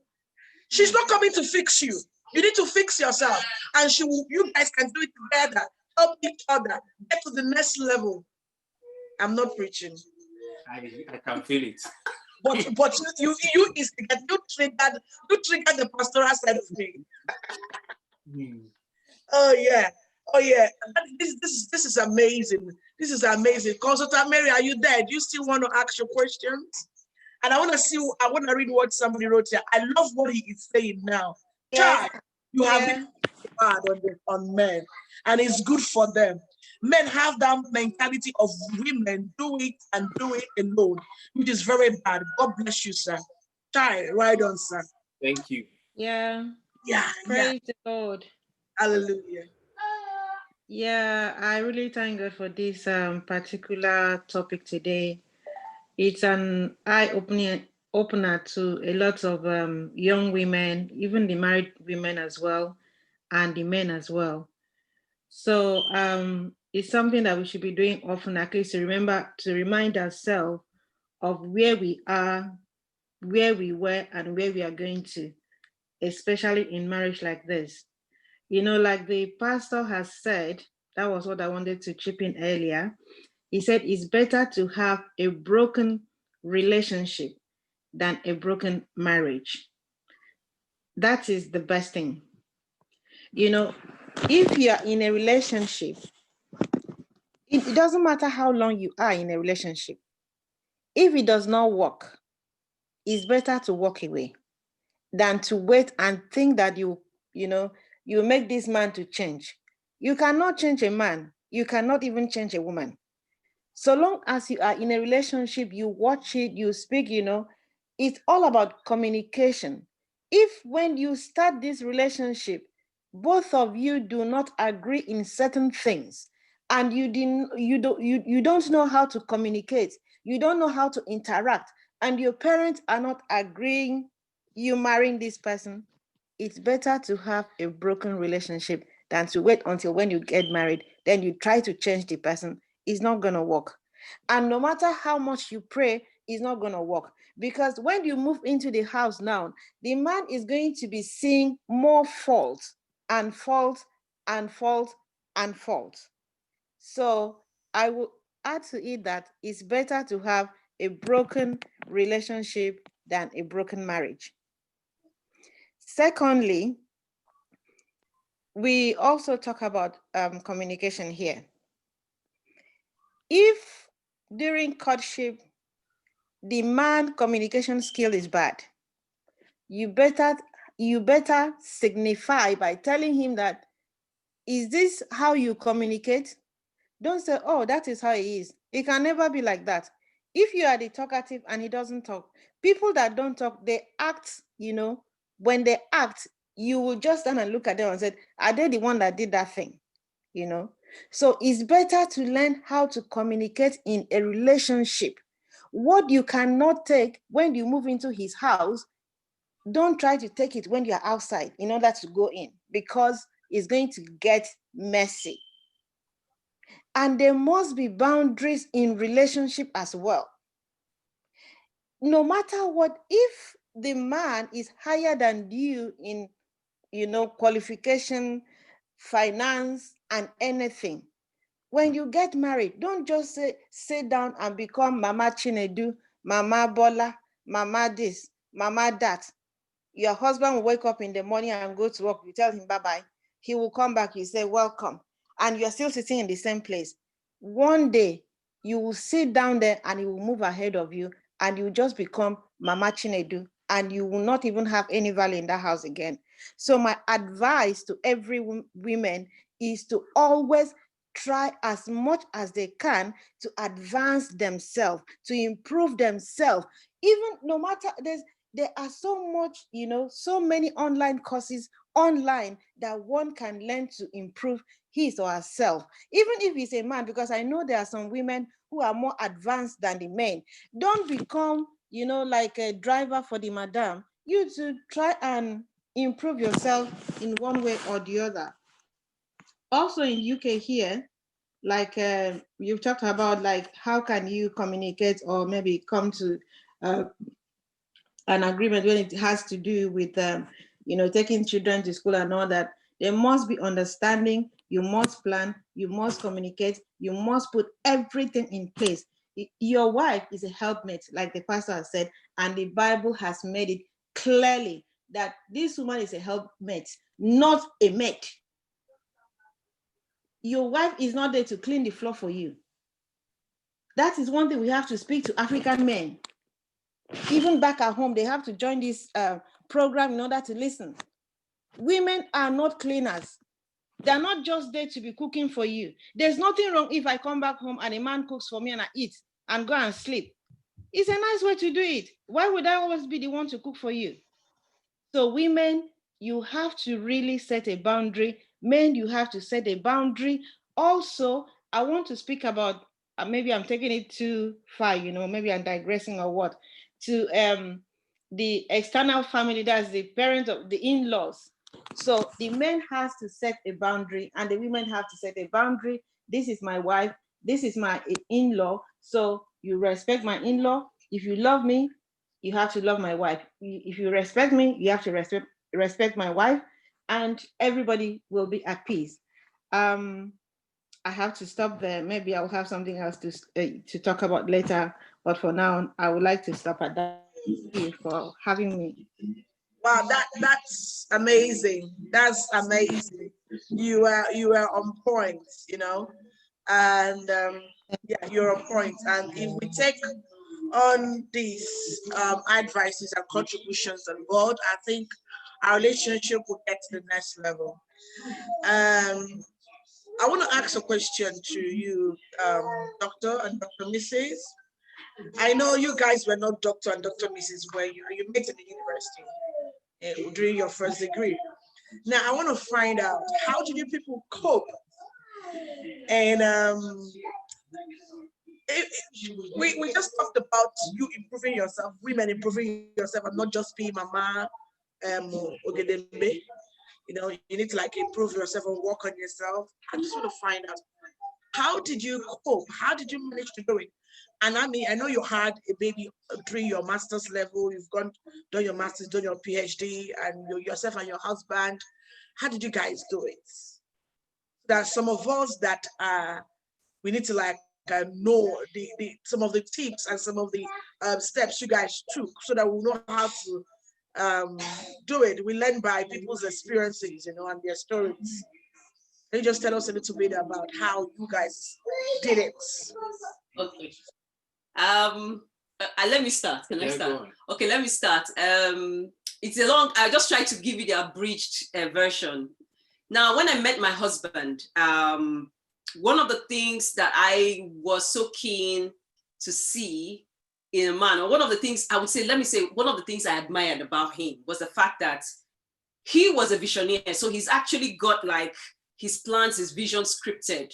She's not coming to fix you. You need to fix yourself. And you guys can do it together. Help each other. Get to the next level. I'm not preaching. I can feel it. But you triggered the pastoral side of me. Oh yeah. This is amazing. This is amazing. Consultant Mary, are you there? Do you still want to ask your questions? And I want to read what somebody wrote here. I love what he is saying now. Yeah. You have been hard on men, and it's good for them. Men have that mentality of women do it and do it alone, which is very bad. God bless you, sir. Right on, sir. Thank you. Yeah. Praise the Lord. Hallelujah. Yeah, I really thank God for this particular topic today. It's an eye-opener to a lot of young women, even the married women as well, and the men as well. So it's something that we should be doing often, at least to remind ourselves of where we are, where we were, and where we are going to, especially in marriage like this. You know, like the pastor has said, that was what I wanted to chip in earlier. He said it's better to have a broken relationship than a broken marriage. That is the best thing. You know, if you are in a relationship, it doesn't matter how long you are in a relationship. If it does not work, it's better to walk away than to wait and think that you make this man to change. You cannot change a man. You cannot even change a woman. So long as you are in a relationship, you watch it, you speak, it's all about communication. If when you start this relationship, both of you do not agree in certain things, and you don't know how to communicate, you don't know how to interact, and your parents are not agreeing you marrying this person, it's better to have a broken relationship than to wait until when you get married, then you try to change the person. It's not going to work. And no matter how much you pray, it's not going to work. Because when you move into the house now, the man is going to be seeing more fault and fault and fault and fault. So I will add to it that it's better to have a broken relationship than a broken marriage. Secondly, we also talk about communication here. If during courtship, the man communication skill is bad, you better signify by telling him that, is this how you communicate? Don't say, oh, that is how he is. It can never be like that. If you are the talkative and he doesn't talk, people that don't talk, they act, when they act, you will just stand and look at them and say, are they the one that did that thing? So it's better to learn how to communicate in a relationship. What you cannot take when you move into his house, don't try to take it when you're outside in order to go in, because it's going to get messy. And there must be boundaries in relationship as well. No matter what, if the man is higher than you in, qualification, finance, and anything, when you get married, don't just sit down and become Mama Chinedu, Mama Bola, Mama this, Mama that. Your husband will wake up in the morning and go to work. You tell him bye-bye. He will come back. You say welcome. And you're still sitting in the same place. One day, you will sit down there and he will move ahead of you, and you will just become Mama Chinedu, and you will not even have any value in that house again. So my advice to every woman is to always try as much as they can to advance themselves, to improve themselves. Even no matter, there are so much, so many online courses online that one can learn to improve his or herself, even if he's a man, because I know there are some women who are more advanced than the men. Don't become, like a driver for the madam. You to try and improve yourself in one way or the other. Also in UK here, like you've talked about, like how can you communicate or maybe come to an agreement when it has to do with taking children to school and all that. There must be understanding. You must plan, you must communicate, you must put everything in place. Your wife is a helpmate, like the pastor has said, and the Bible has made it clearly that this woman is a helpmate, not a mate. Your wife is not there to clean the floor for you. That is one thing we have to speak to African men. Even back at home, they have to join this program in order to listen. Women are not cleaners. They're not just there to be cooking for you. There's nothing wrong if I come back home and a man cooks for me and I eat and go and sleep. It's a nice way to do it. Why would I always be the one to cook for you? So women, you have to really set a boundary. Men, you have to set a boundary. Also, I want to speak about, maybe I'm taking it too far, maybe I'm digressing or what, to the external family, that's the parents of the in-laws. So the men has to set a boundary and the women have to set a boundary. This is my wife, this is my in-law. So you respect my in-law. If you love me, you have to love my wife. If you respect me, you have to respect my wife, and everybody will be at peace. I have to stop there. Maybe I'll have something else to talk about later. But for now, I would like to stop at that. Thank you for having me. Wow, that's amazing. That's amazing. You are on point, and yeah, you're on point. And if we take on these advices and contributions on board, I think our relationship will get to the next level. I want to ask a question to you, Doctor and Dr. Mrs. I know you guys were not Doctor and Dr. Mrs. where you met in the university during your first degree. Now I want to find out, how did you people cope? And we just talked about you improving yourself, women improving yourself, and not just being mama ogedembe. You need to like improve yourself and work on yourself. I just want to find out, how did you cope? How did you manage to do it? And I mean, I know you had a baby during your master's level. You've done your master's, done your PhD, and yourself and your husband. How did you guys do it? That some of us that we need to like know some of the tips and some of the steps you guys took, so that we know how to do it. We learn by people's experiences, and their stories. Can you just tell us a little bit about how you guys did it? Okay. Let me start. Can I start? Okay, let me start. It's a long, I just try to give you the abridged version. Now, when I met my husband, one of the things that I was so keen to see in a man, or one of the things I would say, one of the things I admired about him was the fact that he was a visionary. So he's actually got like his plans, his vision scripted.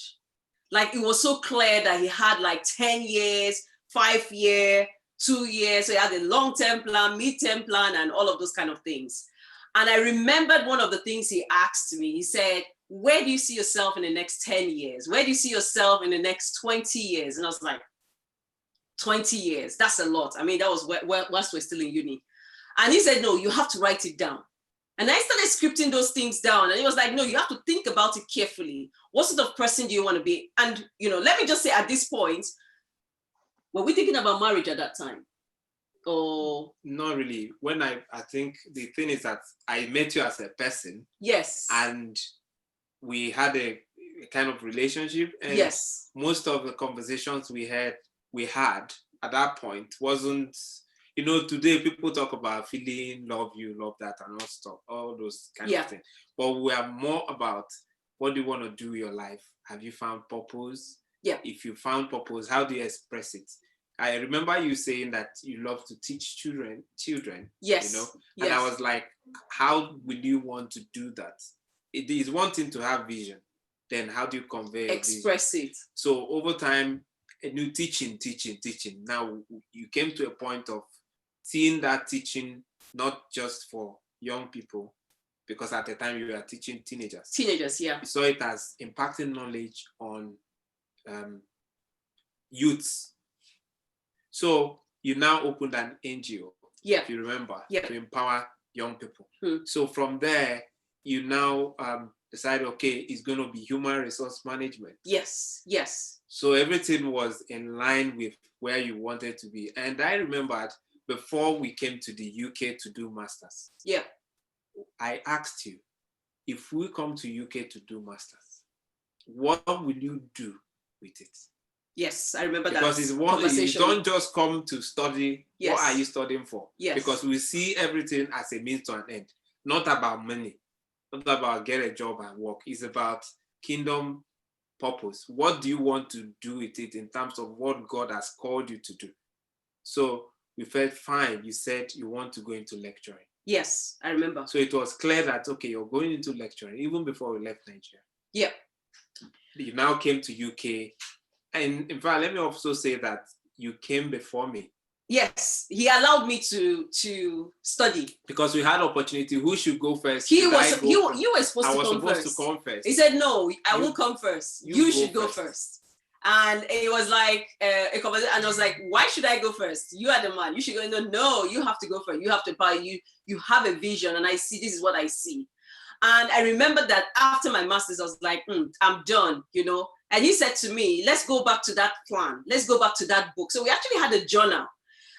Like it was so clear that he had like 10 years, 5 year, 2 years. So he had a long-term plan, mid-term plan, and all of those kind of things. And I remembered one of the things he asked me. He said, where do you see yourself in the next 10 years? Where do you see yourself in the next 20 years? And I was like, 20 years, that's a lot. I mean, that was whilst we're still in uni. And he said, no, you have to write it down. And I started scripting those things down. And he was like, no, you have to think about it carefully. What sort of person do you want to be? And, let me just say at this point, were we thinking about marriage at that time? Or? Not really. When I think the thing is that I met you as a person. Yes. And we had a kind of relationship. And yes. Most of the conversations we had at that point wasn't, today people talk about feeling, love you, love that, and all those kind of things. But we are more about, what do you want to do in your life? Have you found purpose? Yeah. If you found purpose, how do you express it? I remember you saying that you love to teach children. Yes. Yes. And I was like, how will you want to do that? It is one thing to have vision. Then how do you convey express vision? It? So over time, a new teaching. Now you came to a point of seeing that teaching not just for young people, because at the time you were teaching teenagers. Teenagers, yeah. You saw it as impacting knowledge on youths. So you now opened an NGO, if you remember, to empower young people. So from there, you now decide, okay, it's going to be human resource management. Yes. So everything was in line with where you wanted to be. And I remembered before we came to the UK to do masters. Yeah. I asked you, if we come to UK to do masters, what will you do with it? Yes, I remember that. Because you don't just come to study. Yes. What are you studying for? Yes. Because we see everything as a means to an end, not about money, not about get a job and work. It's about kingdom purpose. What do you want to do with it in terms of what God has called you to do? So we felt fine. You said you want to go into lecturing. Yes, I remember. So it was clear that, okay, you're going into lecturing even before we left Nigeria. Yeah. You now came to UK. And in fact, let me also say that you came before me. Yes, he allowed me to study. Because we had opportunity. Who should go first? You were supposed to come first. He said, no, I won't come first. You should go first. And it was like a conversation. And I was like, why should I go first? You are the man. You should go. No, you have to go first. You have to buy. You have a vision. And I see, this is what I see. And I remember that after my master's, I was like, I'm done. And he said to me, let's go back to that plan. Let's go back to that book. So we actually had a journal.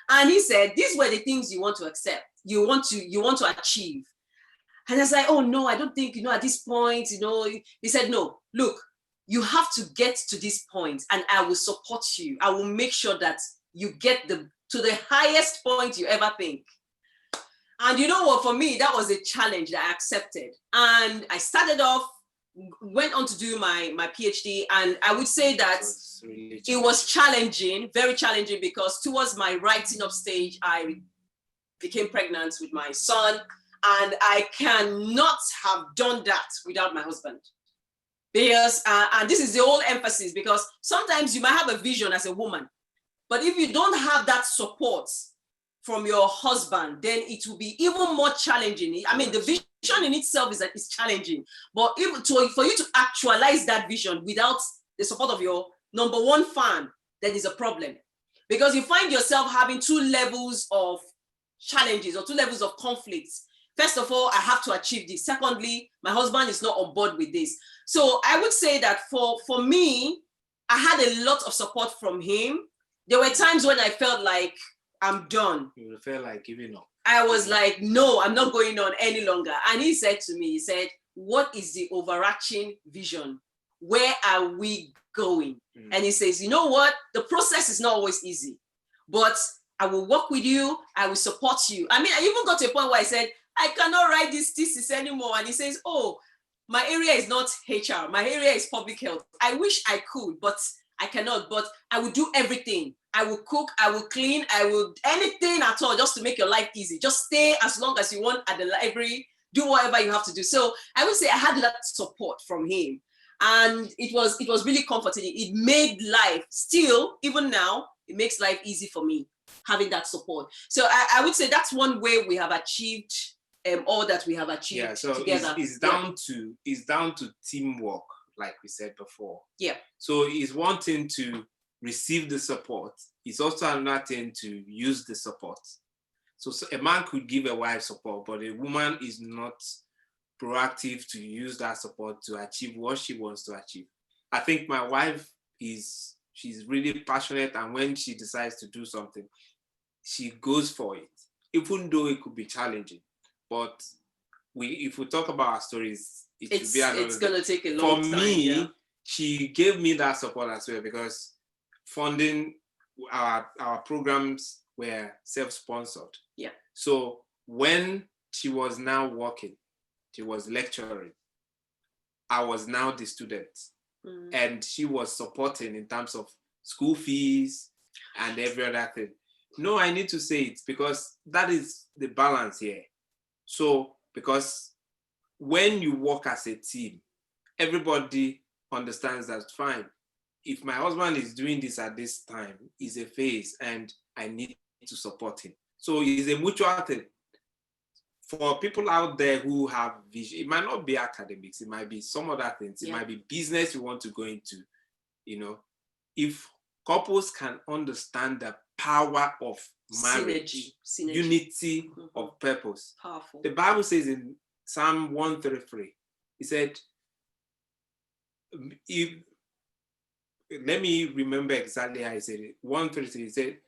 And he said, these were the things you want to accept, you want to achieve. And I was like, oh no, I don't think, at this point, he said, no, look, you have to get to this point and I will support you. I will make sure that you get to the highest point you ever think. And you know what, for me, that was a challenge that I accepted. And I started off, went on to do my PhD. And I would say that it was challenging, very challenging, because towards my writing up stage, I became pregnant with my son. And I cannot have done that without my husband. Because, and this is the whole emphasis, because sometimes you might have a vision as a woman, but if you don't have that support from your husband, then it will be even more challenging. I mean, the vision in itself is challenging, but even for you to actualize that vision without the support of your number one fan, then is a problem. Because you find yourself having two levels of challenges or two levels of conflicts. First of all, I have to achieve this. Secondly, my husband is not on board with this. So I would say that for me, I had a lot of support from him. There were times when I felt like I'm done. You felt like giving up. I was like, no, I'm not going on any longer. And he said to me, he said, what is the overarching vision? Where are we going? And he says, you know what? The process is not always easy, but I will work with you. I will support you. I mean, I even got to a point where I said, I cannot write this thesis anymore. And he says, oh, my area is not HR. My area is public health. I wish I could, but I cannot. But I will do everything. I will cook, I will clean, I will anything at all just to make your life easy. Just stay as long as you want at the library, do whatever you have to do. So I would say I had that support from him. And it was really comforting. It made life still, even now, it makes life easy for me, having that support. So I would say that's one way we have achieved all that we have achieved together. It's down to teamwork, like we said before. Yeah. So it's one thing to receive the support. It's also another thing to use the support. So a man could give a wife support, but a woman is not proactive to use that support to achieve what she wants to achieve. I think my wife she's really passionate, and when she decides to do something, she goes for it, even though it could be challenging. But if we talk about our stories, it's going to take a long time. For me, she gave me that support as well, because funding our programs were self-sponsored. Yeah. So when she was now working, she was lecturing, I was now the student. And she was supporting in terms of school fees and every other thing. No, I need to say it because that is the balance here. So, because when you work as a team, everybody understands that fine. If my husband is doing this at this time, it's a phase and I need to support him. So it's a mutual thing. For people out there who have vision, it might not be academics, it might be some other things, it might be business you want to go into, if couples can understand the power of marriage, synergy. Unity of purpose. Powerful. The Bible says in Psalm 133, it said, let me remember exactly how he said it. 133, he said,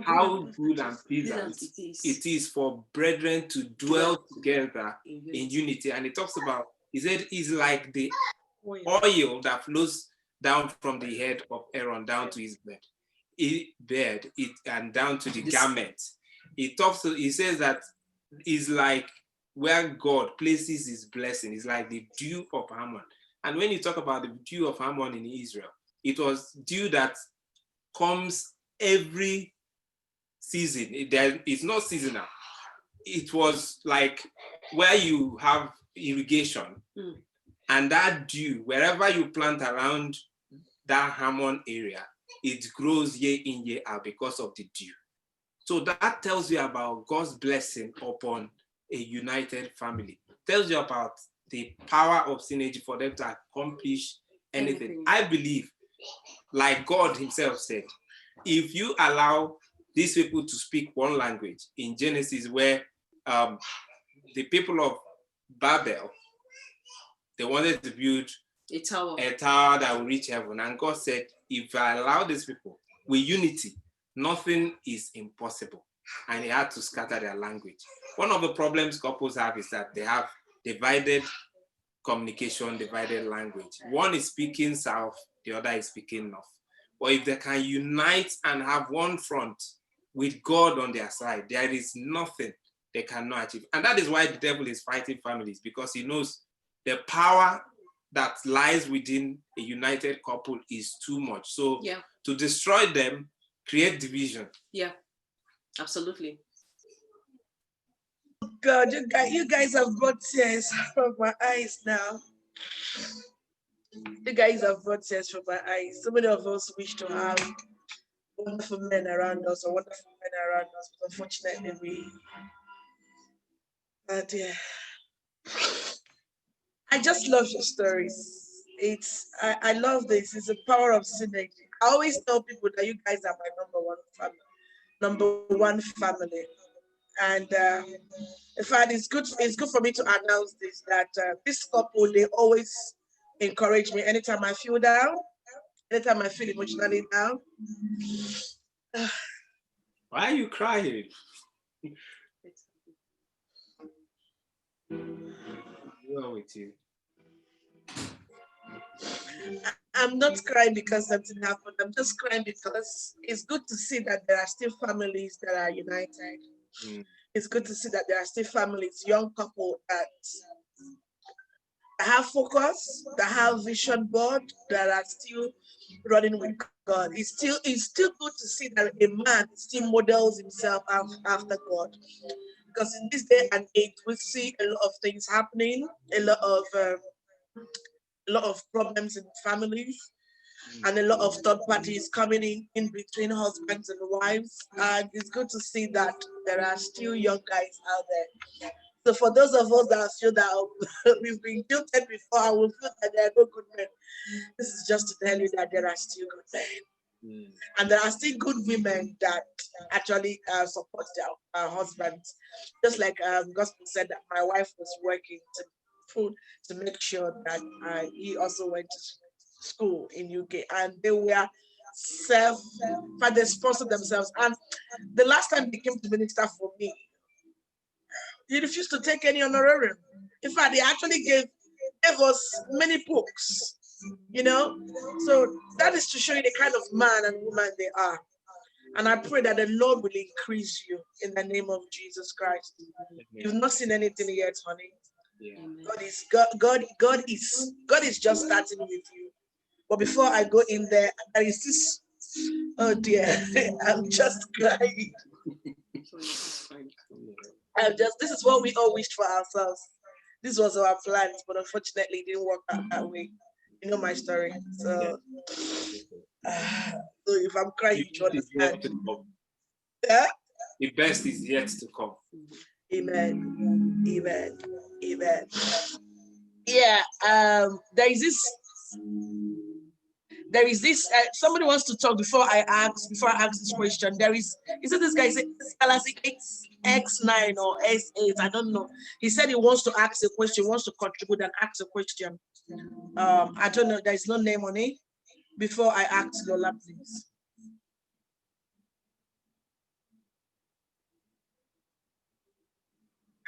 how good and pleasant it is for brethren to dwell together in unity. And it talks about, he said, it's like the oil that flows down from the head of Aaron down to his beard, and down to the garment. He says that it's like where God places his blessing. It's like the dew of Hermon. And when you talk about the dew of Hermon in Israel, it was dew that comes every season. It's not seasonal. It was like where you have irrigation, and that dew, wherever you plant around that Hermon area, it grows year in, year out because of the dew. So that tells you about God's blessing upon a united family. Tells you about the power of synergy for them to accomplish anything. I believe, like God himself said, if you allow these people to speak one language in Genesis, where the people of Babel, they wanted to build A tower. A tower that will reach heaven. And God said, if I allow these people with unity, nothing is impossible. And he had to scatter their language. One of the problems couples have is that they have divided communication, divided language. One is speaking south, the other is speaking north. But if they can unite and have one front with God on their side, there is nothing they cannot achieve. And that is why the devil is fighting families, because he knows the power that lies within a united couple is too much. So to destroy them, create division. Yeah, absolutely. God, you guys have brought tears from my eyes now. You guys have brought tears from my eyes. So many of us wish to have wonderful men around us or wonderful men around us, but unfortunately yeah. I just love your stories. I love this. It's the power of synergy. I always tell people that you guys are my number one family. And in fact, it's good for me to announce this, that this couple, they always encourage me anytime I feel down, anytime I feel emotionally down. Why are you crying? What's wrong with you? I'm not crying because something happened. I'm just crying because it's good to see that there are still families that are united. It's good to see that there are still families, young couple that have focus, that have vision board, that are still running with God. It's still good to see that a man still models himself after God. Because in this day and age, we see a lot of things happening, a lot of problems in families, and a lot of third parties coming in between husbands and wives. And it's good to see that there are still young guys out there. So for those of us that feel that we've been guilted before and we feel that there are no good men, this is just to tell you that there are still good men. And there are still good women that actually support their husbands. Just like Gospel said that my wife was working to make sure that he also went to school in UK, and they were they sponsored themselves. And the last time they came to minister for me, he refused to take any honorarium. In fact, they actually gave us many books, So that is to show you the kind of man and woman they are. And I pray that the Lord will increase you in the name of Jesus Christ. You've not seen anything yet, honey. God is just starting with you. But before I go in there is this, oh dear, I'm just crying. This is what we all wished for ourselves. This was our plans, but unfortunately it didn't work out that way. You know my story. So if I'm crying, you understand. Yeah? The best is yet to come. Amen. Amen. Amen. Yeah, there is this somebody wants to talk before I ask this question. Is it this guy, is it Galaxy X9 or S8? I don't know. He said he wants to ask a question, wants to contribute and ask a question. I don't know, there's no name on it. Before I ask Lola, please.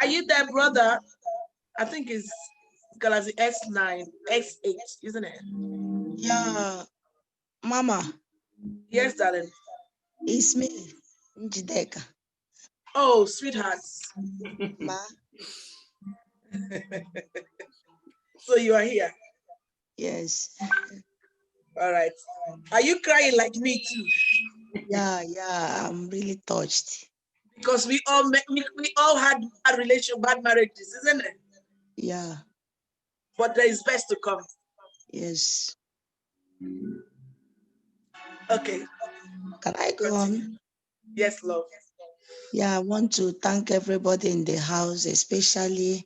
Are you there, brother? I think it's Galaxy S9, S8, isn't it? Yeah, Mama. Yes, darling. It's me, Njideka. Oh, sweethearts. Ma. So you are here? Yes. All right. Are you crying like me too? Yeah, I'm really touched. Because we all had bad marriages, isn't it? Yeah. But there is best to come. Yes. Okay. Can I go on? Yes, love. Yeah, I want to thank everybody in the house, especially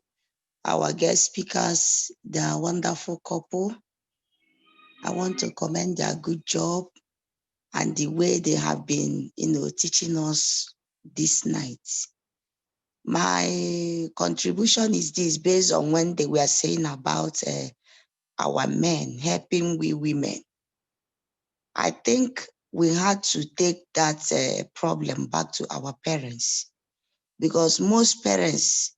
our guest speakers. They are a wonderful couple. I want to commend their good job and the way they have been, teaching us this night. My contribution is this, based on when they were saying about our men, helping we women. I think we had to take that problem back to our parents, because most parents,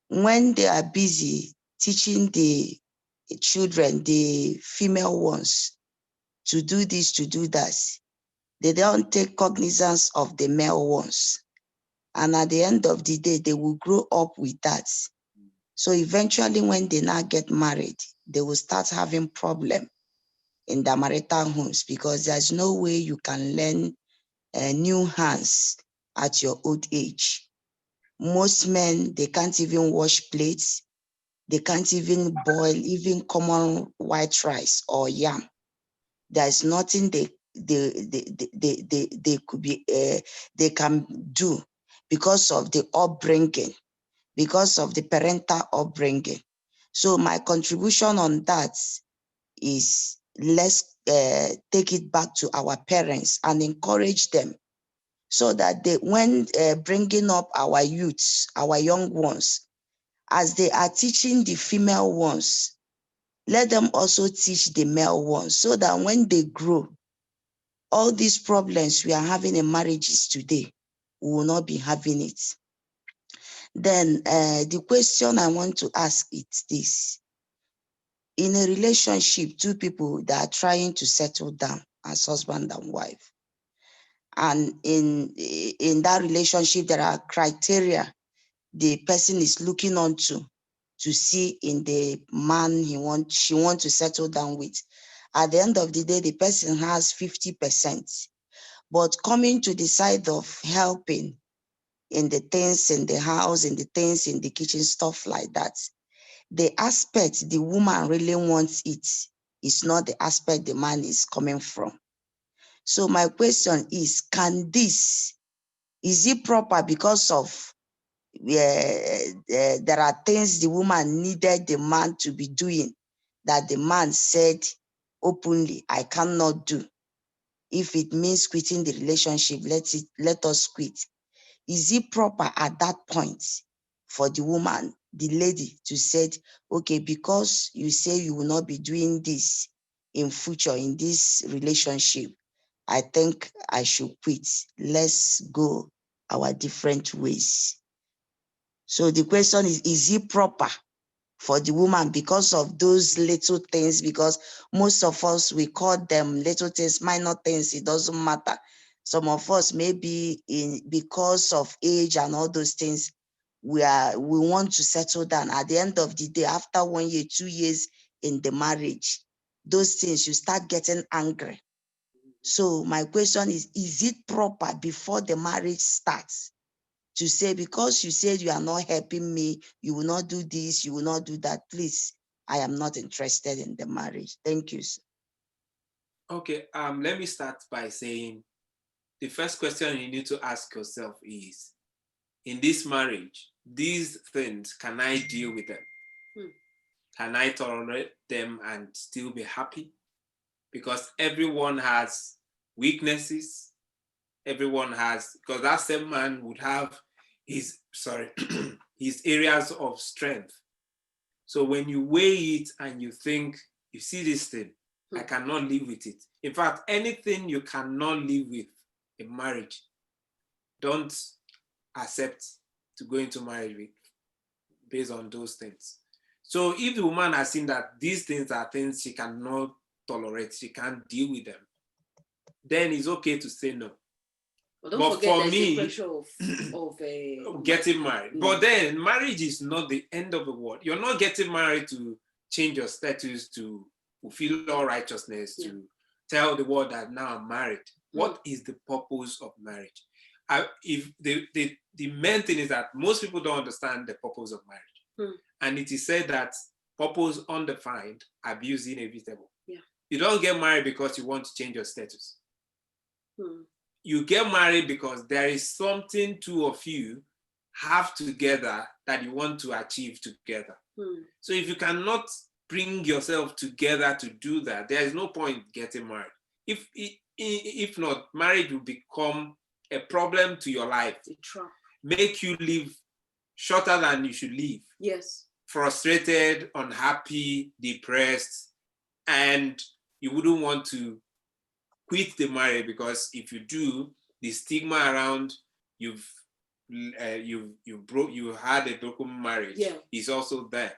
when they are busy teaching the children, the female ones, to do this, to do that, they don't take cognizance of the male ones. And at the end of the day, they will grow up with that. So eventually when they now get married, they will start having problem in their marital homes, because there's no way you can learn new hands at your old age. Most men, they can't even wash plates. They can't even boil even common white rice or yam. There's nothing they could be they can do because of the upbringing, because of the parental upbringing. So my contribution on that is, let's take it back to our parents and encourage them, so that they, when bringing up our youths, our young ones, as they are teaching the female ones, let them also teach the male ones, so that when they grow, all these problems we are having in marriages today, we will not be having it. Then the question I want to ask is this: in a relationship, two people that are trying to settle down as husband and wife, and in that relationship, there are criteria the person is looking onto to see in the man she wants to settle down with. At the end of the day, the person has 50%, but coming to the side of helping in the things in the house, in the things in the kitchen, stuff like that, the aspect the woman really wants it is not the aspect the man is coming from. So my question is, is it proper because of there are things the woman needed the man to be doing that the man said openly, I cannot do. If it means quitting the relationship, let us quit. Is it proper at that point for the woman, the lady, to say, okay, because you say you will not be doing this in future in this relationship, I think I should quit. Let's go our different ways. So the question is it proper for the woman because of those little things? Because most of us, we call them little things, minor things, it doesn't matter. Some of us, maybe because of age and all those things, we want to settle down. At the end of the day, after 1 year, 2 years in the marriage, those things, you start getting angry. So my question is it proper before the marriage starts to say, because you said you are not helping me, you will not do this, you will not do that, please, I am not interested in the marriage. Thank you, sir. Okay, let me start by saying the first question you need to ask yourself is, in this marriage, these things, can I deal with them? Can I tolerate them and still be happy? Because everyone has weaknesses. Everyone has, because that same man would have his areas of strength. So when you weigh it and you think, you see this thing, I cannot live with it. In fact, anything you cannot live with in marriage, don't accept to go into marriage with based on those things. So if the woman has seen that these things are things she cannot tolerate, she can't deal with them, then it's okay to say no. But don't forget for me, the pressure of getting married. But then marriage is not the end of the world. You're not getting married to change your status, to fulfill all righteousness, to tell the world that now I'm married. What is the purpose of marriage? If the main thing is that most people don't understand the purpose of marriage. And it is said that purpose undefined, abuse inevitable. You don't get married because you want to change your status. You get married because there is something two of you have together that you want to achieve together. So if you cannot bring yourself together to do that, there is no point getting married. If not, marriage will become a problem to your life. Make you live shorter than you should live. Yes. frustrated, unhappy, depressed, and you wouldn't want to quit the marriage, because if you do, the stigma around you had a broken marriage is also there.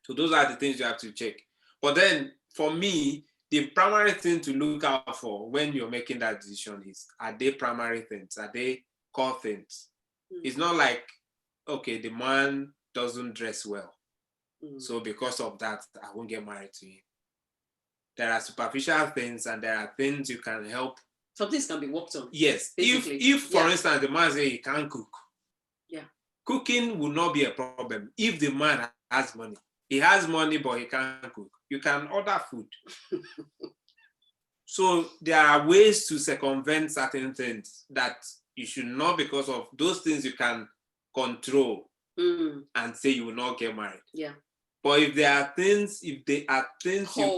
So those are the things you have to check. But then for me, the primary thing to look out for when you're making that decision is, are they primary things? Are they core things? It's not like, okay, the man doesn't dress well, so because of that, I won't get married to him. There are superficial things, and there are things you can help. Some things can be worked on. Yes. Basically. If for instance, the man says he can't cook, cooking will not be a problem if the man has money. He has money, but he can't cook. You can order food. So there are ways to circumvent certain things that you should not, because of those things you can control and say you will not get married. Yeah. But if they are things you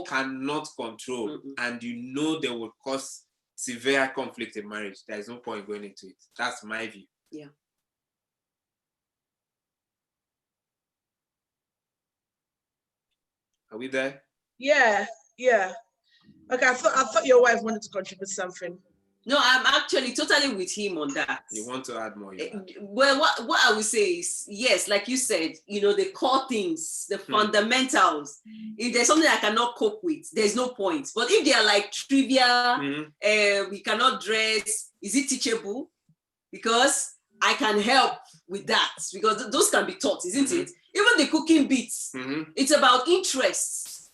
cannot control and you know they will cause severe conflict in marriage, there is no point going into it. That's my view. Yeah. Are we there? Yeah. Okay, I thought your wife wanted to contribute something. No, I'm actually totally with him on that. You want to add more? Well, what I would say is, yes, like you said, the core things, the fundamentals. If there's something I cannot cope with, there's no point. But if they are like trivia, we cannot dress, is it teachable? Because I can help with that, because those can be taught, isn't it? Even the cooking bits, it's about interests,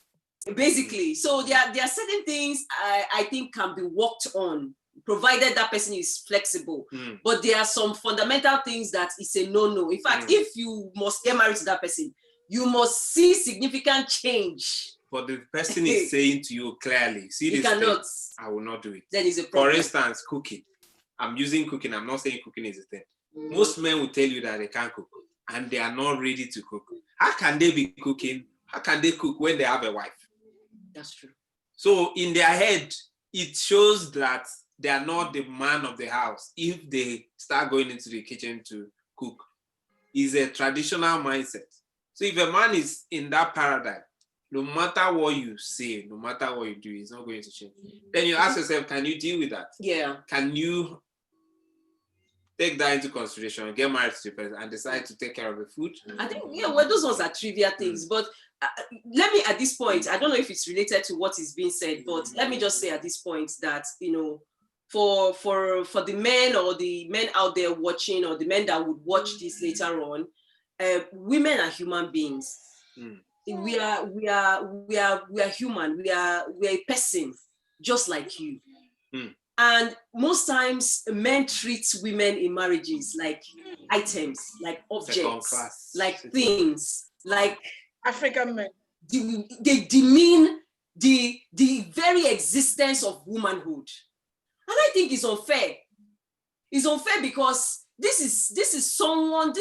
basically. So there are certain things I think can be worked on, provided that person is flexible. But there are some fundamental things that is a no-no. In fact, if you must get married to that person, you must see significant change. But the person is saying to you clearly, see this thing, I will not do it. Then is a problem. For instance, cooking. I'm using cooking. I'm not saying cooking is a thing. Most men will tell you that they can't cook and they are not ready to cook. How can they be cooking? How can they cook when they have a wife? That's true. So in their head, it shows that they are not the man of the house if they start going into the kitchen to cook. It's a traditional mindset. So if a man is in that paradigm, no matter what you say, no matter what you do, it's not going to change. Then you ask yourself, can you deal with that? Yeah. Can you take that into consideration, get married to the person and decide to take care of the food? I think, those ones are trivia things. But let me, at this point, I don't know if it's related to what is being said, but let me just say at this point that, for the men or the men out there watching, or the men that would watch this later on, women are human beings. We are human. We are a person just like you. And most times men treat women in marriages like items, like objects, like things, like African men. They demean the very existence of womanhood. And I think it's unfair. It's unfair because this is someone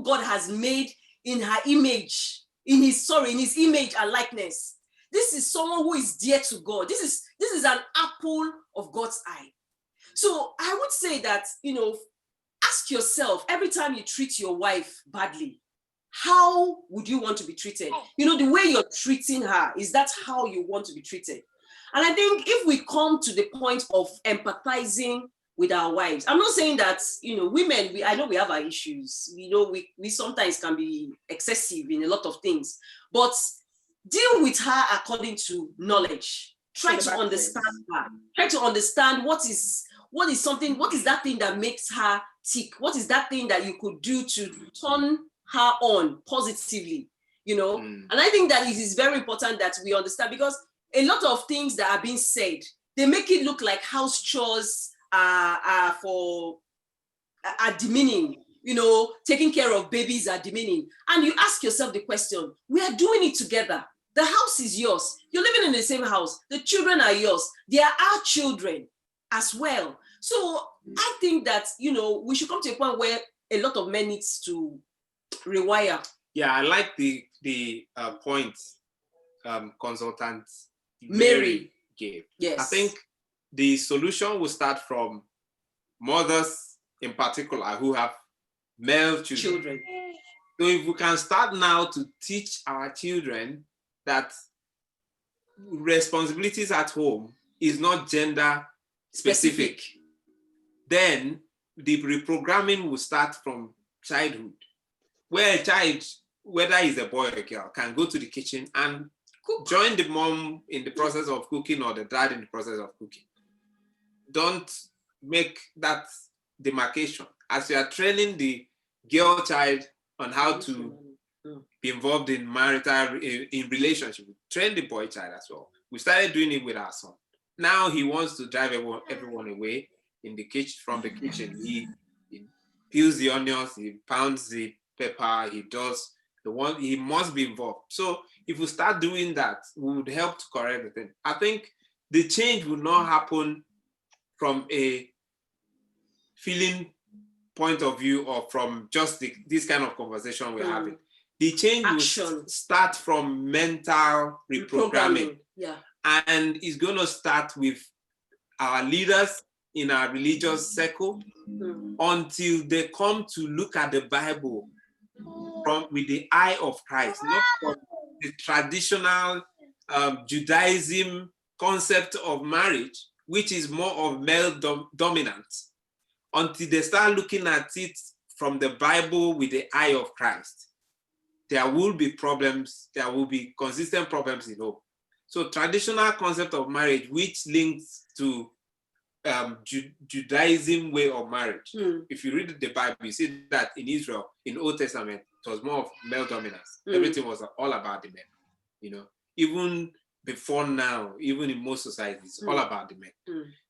God has made in her image, in his image and likeness. This is someone who is dear to God. This is an apple of God's eye. So I would say that, ask yourself every time you treat your wife badly, how would you want to be treated? The way you're treating her, is that how you want to be treated? And I think if we come to the point of empathizing with our wives, I'm not saying that, women, I know we have our issues. We sometimes can be excessive in a lot of things, but deal with her according to knowledge. Try to understand her. Try to understand what is that thing that makes her tick? What is that thing that you could do to turn her on positively? And I think that it is very important that we understand, because a lot of things that are being said, they make it look like house chores are demeaning. Taking care of babies are demeaning. And you ask yourself the question, we are doing it together. The house is yours. You're living in the same house. The children are yours. They are our children as well. So I think that, we should come to a point where a lot of men needs to rewire. Yeah, I like the point consultant Mary gave. Yes. I think the solution will start from mothers in particular who have male children. So if we can start now to teach our children that responsibilities at home is not gender specific, then the reprogramming will start from childhood, where a child, whether he's a boy or a girl, can go to the kitchen and join the mom in the process of cooking or the dad in the process of cooking. Don't make that demarcation. As you are training the girl child on how to be involved in marital, in relationship, train the boy child as well. We started doing it with our son. Now he wants to drive everyone away in the kitchen, from the kitchen. He peels the onions, he pounds the pepper, he does the one, he must be involved. So if we start doing that, we would help to correct the thing. I think the change will not happen from a feeling point of view or from just this kind of conversation we're having. The change will start from mental reprogramming. Yeah. And it's going to start with our leaders in our religious circle until they come to look at the Bible with the eye of Christ, not from the traditional Judaism concept of marriage, which is more of male dominant, until they start looking at it from the Bible with the eye of Christ. There will be problems, there will be consistent problems in hope. So traditional concept of marriage, which links to Judaism way of marriage. If you read the Bible, you see that in Israel, in Old Testament, it was more of male dominance. Everything was all about the men. You know, even before now, even in most societies, it's all about the men.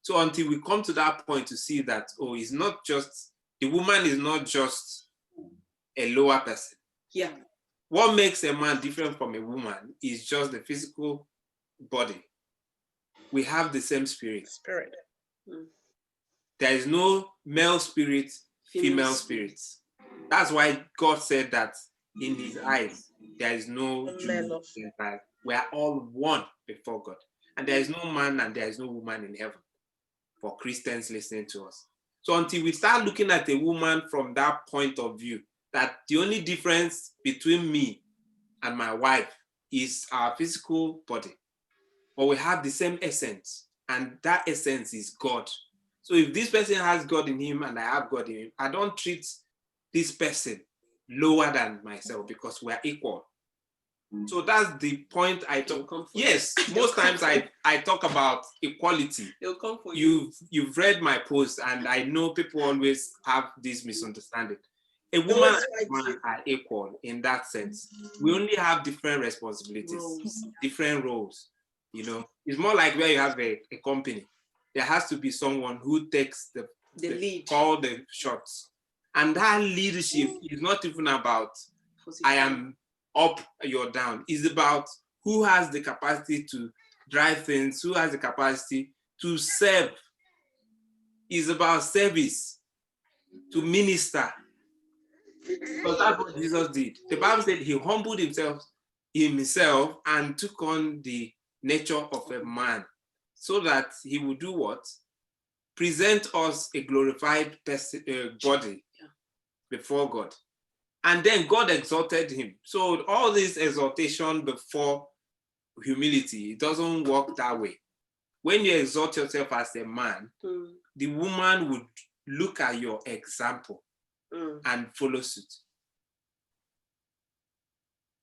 So until we come to that point to see that, oh, it's not just, the woman is not just a lower person. Yeah. What makes a man different from a woman is just the physical body. We have the same spirit. There is no male spirit, female spirit. That's why God said that in his eyes, there is no Jew. We are all one before God. And there is no man and there is no woman in heaven, for Christians listening to us. So until we start looking at a woman from that point of view, that the only difference between me and my wife is our physical body, but we have the same essence, and that essence is God. So if this person has God in him and I have God in him, I don't treat this person lower than myself because we are equal. So that's the point I talk. Yes, most times I talk about equality. You've read my post, and I know people always have this misunderstanding. A woman and a man are equal in that sense. We only have different responsibilities, different roles. You know, it's more like where you have a company. There has to be someone who takes the lead, call the shots. And that leadership is not even about I am up, you're down. It's about who has the capacity to drive things, who has the capacity to serve. It's about service, to minister. Because that's what Jesus did. The Bible said he humbled himself and took on the nature of a man, so that he would do what? Present us a glorified body before God. And then God exalted him. So all this exaltation before humility, it doesn't work that way. When you exalt yourself as a man, the woman would look at your example and follow suit.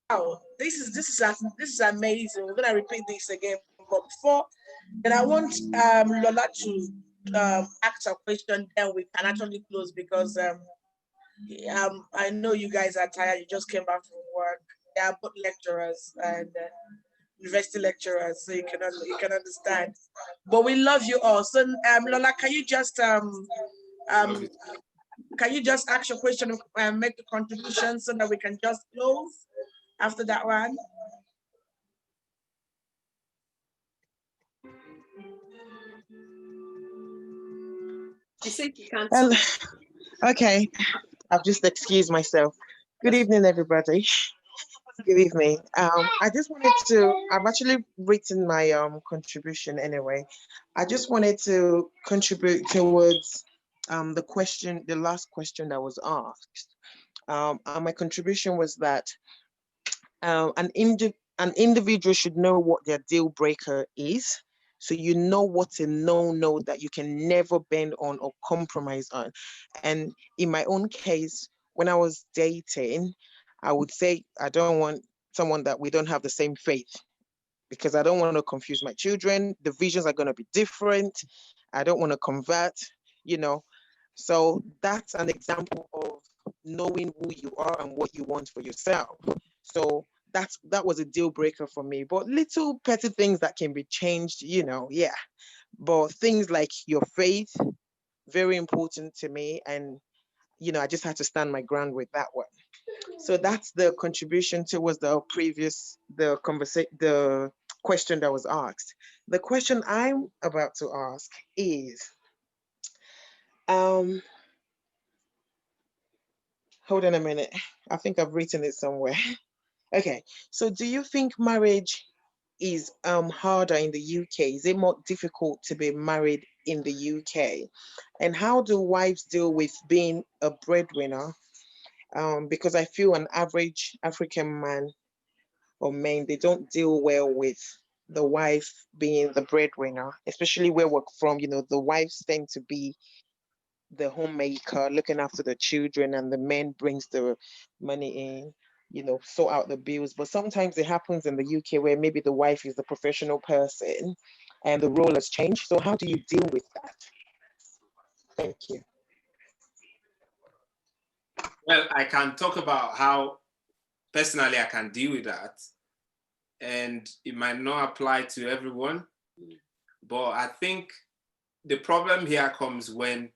Wow, this is amazing. We're gonna repeat this again, but before then, I want Lola to ask a question. Then we can actually close because I know you guys are tired. You just came back from work. They are both lecturers and university lecturers, so you can understand. But we love you all. So Lola, can you just ask your question and make the contribution so that we can just close after that one? Hello. Okay, I've just excused myself. Good evening, everybody. Good evening. I just wanted to, I've actually written my contribution anyway. I just wanted to contribute towards the last question that was asked. And my contribution was that an individual should know what their deal breaker is. So you know what's a no that you can never bend on or compromise on. And in my own case, when I was dating, I would say I don't want someone that we don't have the same faith, because I don't want to confuse my children. The visions are going to be different. I don't want to convert, you know. So that's an example of knowing who you are and what you want for yourself. So that was a deal breaker for me. But little petty things that can be changed, you know, yeah. But things like your faith, very important to me. And, you know, I just had to stand my ground with that one. So that's the contribution towards the question that was asked. The question I'm about to ask is, hold on a minute. I think I've written it somewhere. Okay, so do you think marriage is harder in the UK? Is it more difficult to be married in the UK? And how do wives deal with being a breadwinner? Because I feel an average African man or men, they don't deal well with the wife being the breadwinner, especially where we're from. You know, the wives tend to be the homemaker, looking after the children, and the man brings the money in, you know, sort out the bills. But sometimes it happens in the UK where maybe the wife is the professional person and the role has changed. So how do you deal with that? Thank you. Well, I can talk about how personally I can deal with that. And it might not apply to everyone, but I think the problem here comes when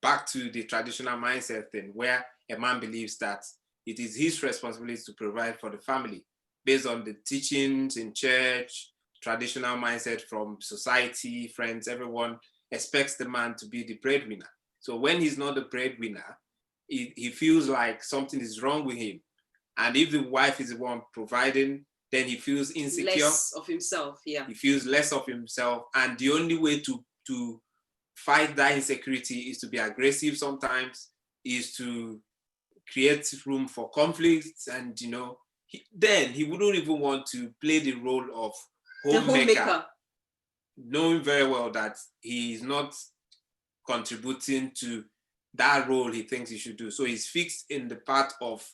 back to the traditional mindset thing, where a man believes that it is his responsibility to provide for the family based on the teachings in church, traditional mindset from society, friends, everyone expects the man to be the breadwinner. So when he's not the breadwinner, he feels like something is wrong with him. And if the wife is the one providing, then he feels insecure. Less of himself, yeah. He feels less of himself. And the only way to fight that insecurity is to be aggressive sometimes, is to create room for conflicts. And, you know, then he wouldn't even want to play the role of homemaker, knowing very well that he is not contributing to that role he thinks he should do. So he's fixed in the part of,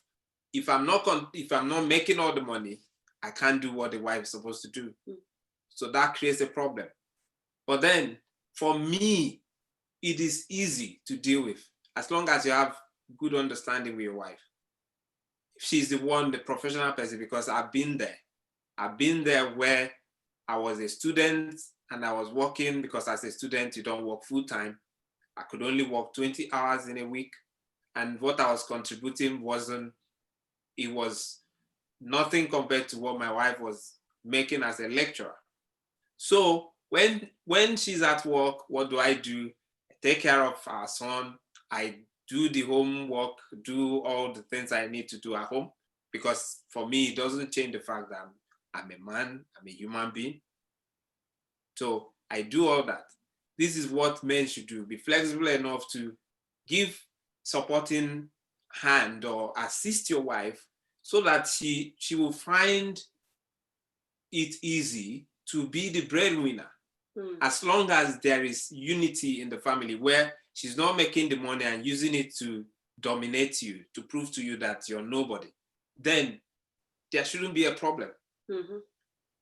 if I'm not making all the money, I can't do what the wife is supposed to do. So that creates a problem. But then for me, it is easy to deal with as long as you have good understanding with your wife. If she's the one, the professional person, because I've been there. I've been there where I was a student and I was working, because as a student, you don't work full time. I could only work 20 hours in a week. And what I was contributing it was nothing compared to what my wife was making as a lecturer. So when she's at work, what do? I take care of our son. I do the homework, do all the things I need to do at home, because for me, it doesn't change the fact that I'm a man, I'm a human being. So I do all that. This is what men should do. Be flexible enough to give supporting hand or assist your wife so that she will find it easy to be the breadwinner. As long as there is unity in the family, where she's not making the money and using it to dominate you, to prove to you that you're nobody, then there shouldn't be a problem.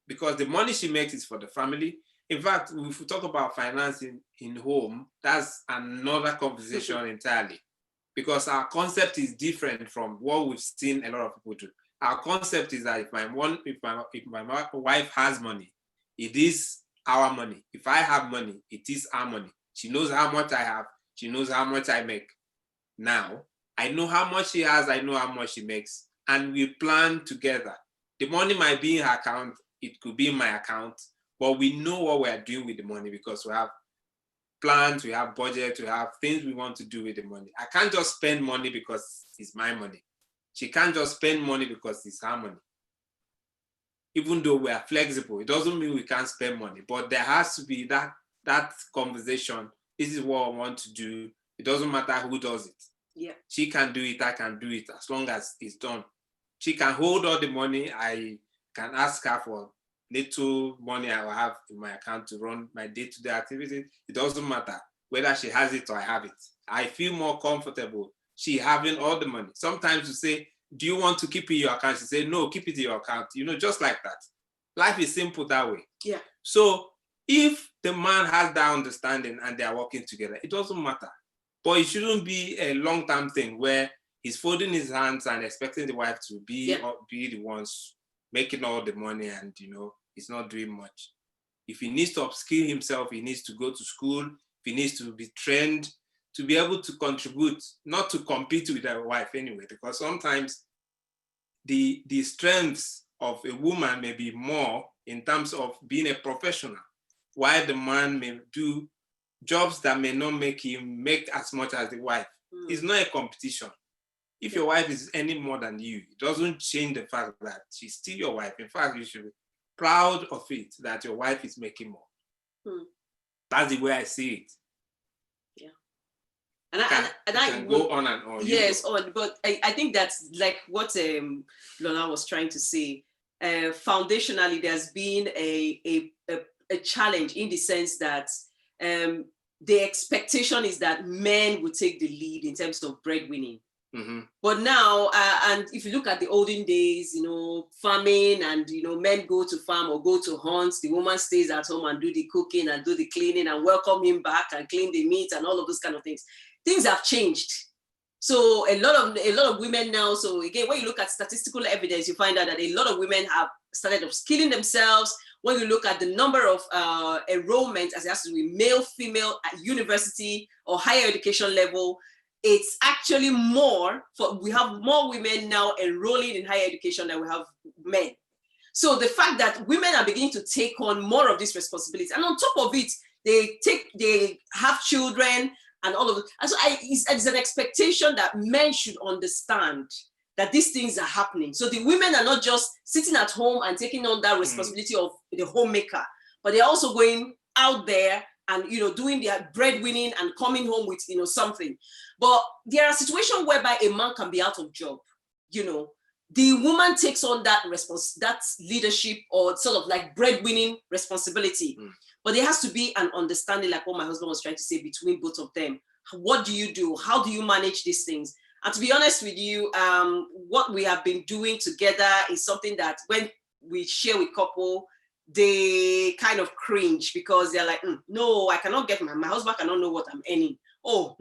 Because the money she makes is for the family. In fact, if we talk about financing in home, that's another conversation entirely, because our concept is different from what we've seen a lot of people do. Our concept is that if my wife has money, it is our money. If I have money, it is our money. She knows how much I have. She knows how much I make. Now, I know how much she has. I know how much she makes. And we plan together. The money might be in her account. It could be in my account. But we know what we're doing with the money, because we have plans, we have budget, we have things we want to do with the money. I can't just spend money because it's my money. She can't just spend money because it's her money. Even though we are flexible, it doesn't mean we can't spend money, but there has to be that conversation. This is what I want to do. It doesn't matter who does it. Yeah. She can do it, I can do it, as long as it's done. She can hold all the money. I can ask her for little money I will have in my account to run my day-to-day activities. It doesn't matter whether she has it or I have it. I feel more comfortable she having all the money. Sometimes you say, do you want to keep it in your account? She say, no, keep it in your account. You know, just like that. Life is simple that way. Yeah. So if the man has that understanding and they are working together, it doesn't matter. But it shouldn't be a long-term thing where he's folding his hands and expecting the wife to be the ones making all the money, and you know, he's not doing much. If he needs to upskill himself, he needs to go to school, if he needs to be trained to be able to contribute, not to compete with a wife anyway, because sometimes the strengths of a woman may be more in terms of being a professional, while the man may do jobs that may not make him make as much as the wife. It's not a competition. If your wife is any more than you, it doesn't change the fact that she's still your wife. In fact, you should be proud of it that your wife is making more. That's the way I see it. Yeah. And I can go on and on. Yes, but I think that's like what Lona was trying to say. Foundationally, there's been a challenge in the sense that the expectation is that men will take the lead in terms of breadwinning. Mm-hmm. But now, and if you look at the olden days, you know, farming, and you know, men go to farm or go to hunt, the woman stays at home and do the cooking and do the cleaning and welcome him back and clean the meat and all of those kind of things. Things have changed. So a lot of women now, so again, when you look at statistical evidence, you find out that a lot of women have started upskilling themselves. When you look at the number of enrollment as it has to do with male, female at university or higher education level, it's actually more, we have more women now enrolling in higher education than we have men. So the fact that women are beginning to take on more of this responsibility, and on top of it, they have children and all of it. And so it's an expectation that men should understand that these things are happening. So the women are not just sitting at home and taking on that responsibility of the homemaker, but they're also going out there and, you know, doing their breadwinning and coming home with, you know, something. But there are situations whereby a man can be out of job, you know, the woman takes on that leadership or sort of like breadwinning responsibility. But there has to be an understanding, like what my husband was trying to say, between both of them. What do you do? How do you manage these things? And to be honest with you, what we have been doing together is something that when we share with couple, they kind of cringe because they're like, no, I cannot get my husband cannot know what I'm earning. Oh,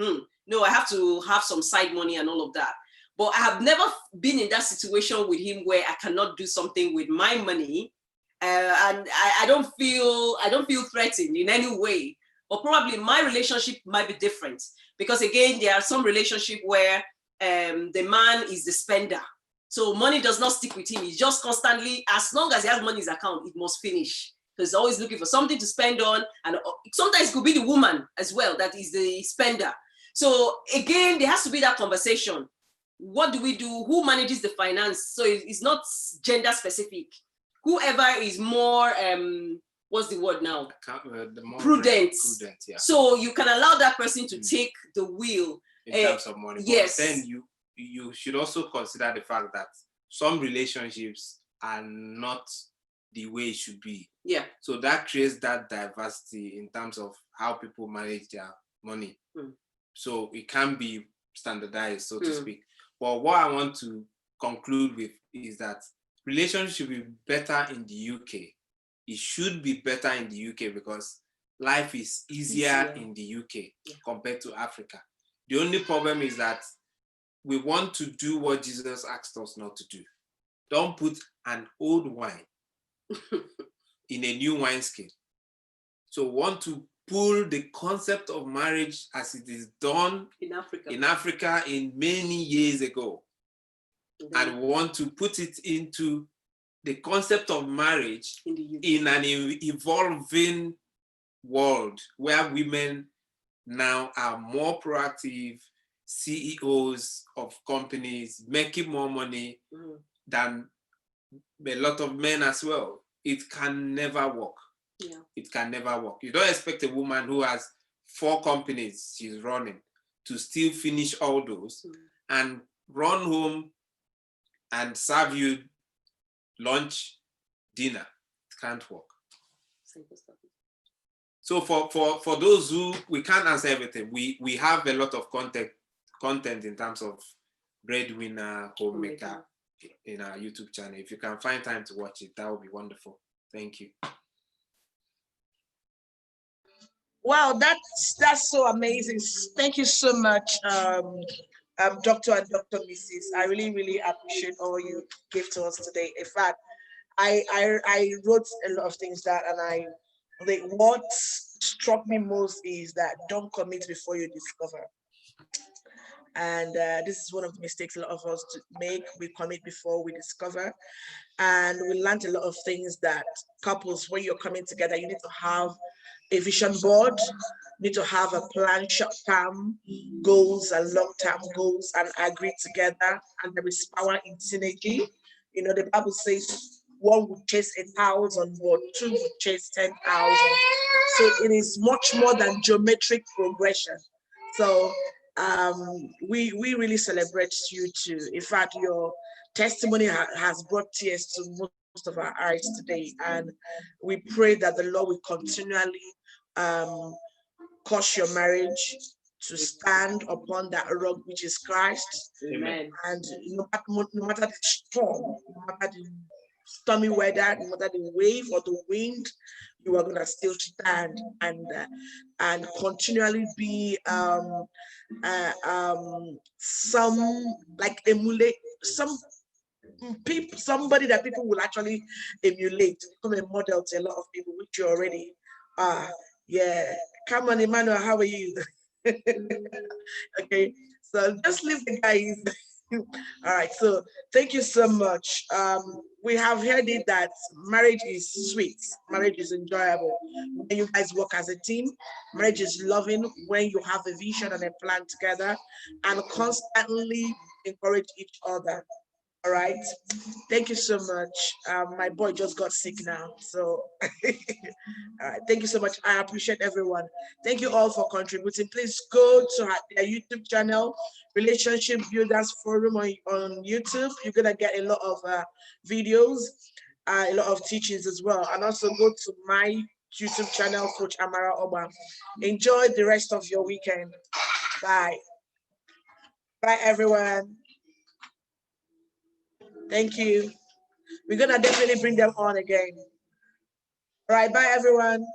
no, I have to have some side money and all of that. But I have never been in that situation with him where I cannot do something with my money. And I don't feel threatened in any way. But probably my relationship might be different because again, there are some relationships where the man is the spender. So money does not stick with him. He's just constantly, as long as he has money in his account, it must finish. So he's always looking for something to spend on. And sometimes it could be the woman as well that is the spender. So again, there has to be that conversation. What do we do? Who manages the finance? So it's not gender specific. Whoever is more, what's the word now? The more prudent. Yeah. So you can allow that person to take the wheel. In terms of money. Yes. But then you should also consider the fact that some relationships are not the way it should be. Yeah. So that creates that diversity in terms of how people manage their money. So it can be standardized, so to speak. But what I want to conclude with is that relationships should be better in the UK. It should be better in the UK because life is easier in the UK compared to Africa. The only problem is that we want to do what Jesus asked us not to do. Don't put an old wine in a new wineskin. So want to pull the concept of marriage as it is done in Africa in many years ago, and want to put it into the concept of marriage in an evolving world where women now are more proactive CEOs of companies, making more money than a lot of men as well. It can never work. It can never work. You don't expect a woman who has 4 companies she's running to still finish all those and run home and serve you lunch, dinner. It can't work. So for those who, we can't answer everything. We have a lot of content in terms of breadwinner, homemaker in our YouTube channel. If you can find time to watch it, that would be wonderful. Thank you. Wow, that's so amazing. Thank you so much, Dr. and Dr. Mrs. I really, really appreciate all you gave to us today. In fact, I wrote a lot of things down, and what struck me most is that don't commit before you discover. And this is one of the mistakes a lot of us make. We commit before we discover. And we learned a lot of things that couples, when you're coming together, you need to have a vision board, you need to have a plan, short-term goals and long-term goals, and agree together. And there is power in synergy. You know, the Bible says one would chase 1,000, but two would chase 10,000. So it is much more than geometric progression. So we really celebrate you too. In fact, your testimony has brought tears to most of our eyes today, and we pray that the Lord will continually cause your marriage to stand upon that rock which is Christ. Amen. And no matter the storm, no matter the stormy weather, no matter the wave or the wind, you are gonna still stand and continually be emulate somebody that people will actually emulate, become a model to a lot of people, which you already are. Yeah, come on, Emmanuel, how are you? Okay, so just leave the guys. All right, so thank you so much. We have heard it that marriage is sweet, marriage is enjoyable when you guys work as a team. Marriage is loving when you have a vision and a plan together and constantly encourage each other. All right, thank you so much. My boy just got sick now, so all right, thank you so much. I appreciate everyone. Thank you all for contributing. Please go to their YouTube channel, Relationship Builders Forum on YouTube. You're gonna get a lot of videos, a lot of teachings as well, and also go to my YouTube channel, Coach AMARA OGBA. Enjoy the rest of your weekend. Bye. Bye, everyone. Thank you. We're gonna definitely bring them on again. All right, bye everyone.